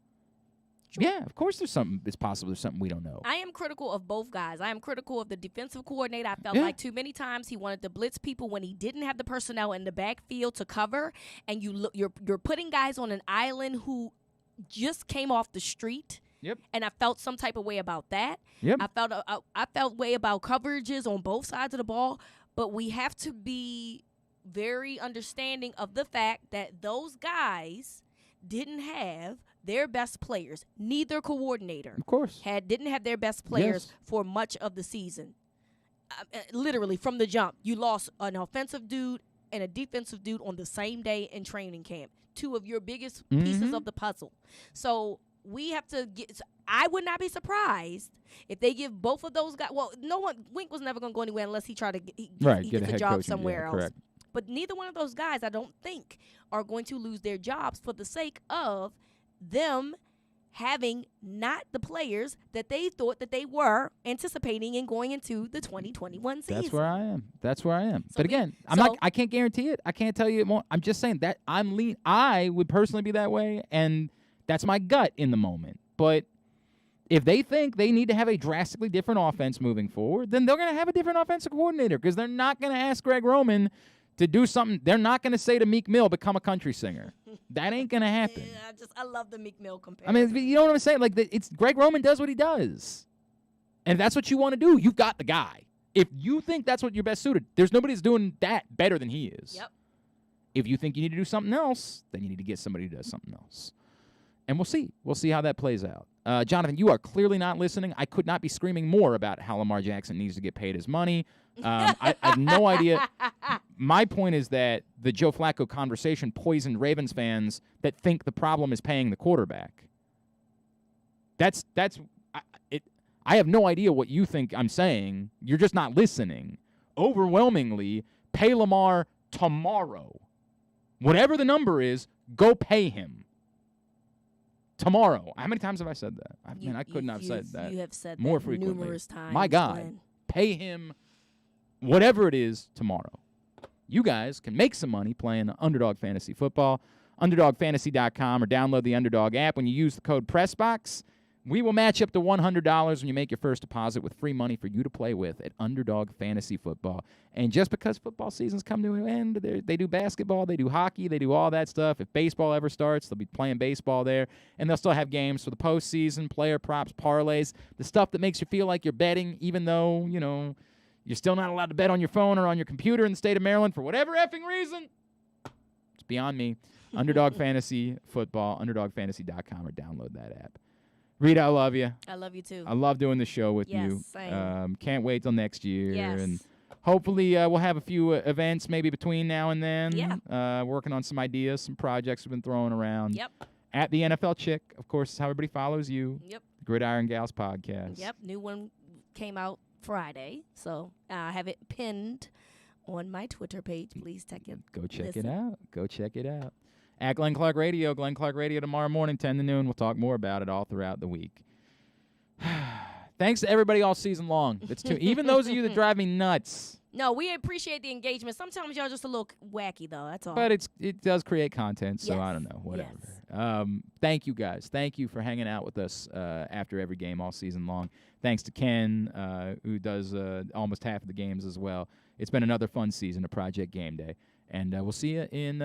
Sure. Yeah, of course it's possible there's something we don't know. I am critical of both guys. I am critical of the defensive coordinator. I felt like too many times he wanted to blitz people when he didn't have the personnel in the backfield to cover, and you're putting guys on an island who just came off the street. Yep. And I felt some type of way about that. Yep. I felt way about coverages on both sides of the ball, but we have to be very understanding of the fact that those guys didn't have their best players. Neither coordinator, of course, didn't have their best players for much of the season. Literally from the jump, you lost an offensive dude and a defensive dude on the same day in training camp. Two of your biggest pieces of the puzzle. So we have to get. I would not be surprised if they give both of those guys. Well, Wink was never going to go anywhere unless he tried to get a job somewhere else. Correct. But neither one of those guys, I don't think, are going to lose their jobs for the sake of them having not the players that they thought that they were anticipating in going into the 2021 season. That's where I am. So but again, I can't guarantee it. I can't tell you it won't. I'm just saying that I would personally be that way, and that's my gut in the moment. But if they think they need to have a drastically different offense moving forward, then they're going to have a different offensive coordinator because they're not going to ask Greg Roman to do something. They're not going to say to Meek Mill, become a country singer. That ain't going to happen. Yeah, I love the Meek Mill comparison. I mean, you know what I'm saying? Like, it's Greg Roman does what he does. And if that's what you want to do, you've got the guy. If you think that's what you're best suited, there's nobody that's doing that better than he is. Yep. If you think you need to do something else, then you need to get somebody who does something else. And we'll see. We'll see how that plays out. Jonathan, you are clearly not listening. I could not be screaming more about how Lamar Jackson needs to get paid his money. I have no idea. My point is that the Joe Flacco conversation poisoned Ravens fans that think the problem is paying the quarterback. That's it. I have no idea what you think I'm saying. You're just not listening. Overwhelmingly, pay Lamar tomorrow. Whatever the number is, go pay him. Tomorrow. How many times have I said that? I could not have said that. You have said more that frequently. Numerous times. My God. Glenn. Pay him whatever it is tomorrow. You guys can make some money playing Underdog Fantasy Football. UnderdogFantasy.com or download the Underdog app. When you use the code PressBox, We will match up to $100 when you make your first deposit with free money for you to play with at Underdog Fantasy Football. And just because football season's come to an end, they do basketball, they do hockey, they do all that stuff. If baseball ever starts, they'll be playing baseball there. And they'll still have games for the postseason, player props, parlays, the stuff that makes you feel like you're betting, even though, you're still not allowed to bet on your phone or on your computer in the state of Maryland for whatever effing reason. It's beyond me. Underdog Fantasy Football, underdogfantasy.com, or download that app. Rita, I love you. I love you too. I love doing the show with Yes, you. same. Can't wait till next year. Yes. And hopefully we'll have a few events maybe between now and then. Yeah. Working on some ideas, some projects we've been throwing around. Yep. At the NFL Chick, of course, is how everybody follows you. Yep. Gridiron Gals podcast. Yep. New one came out Friday, so I have it pinned on my Twitter page. Please check it. Go check it out. Go check it out. At Glenn Clark Radio tomorrow morning, 10 to noon. We'll talk more about it all throughout the week. Thanks to everybody all season long. Even those of you that drive me nuts. No, we appreciate the engagement. Sometimes y'all just a little wacky, though. That's all. But it does create content, so Yes. I don't know. Whatever. Yes. Thank you, guys. Thank you for hanging out with us after every game all season long. Thanks to Ken, who does almost half of the games as well. It's been another fun season of Project Game Day. And we'll see you in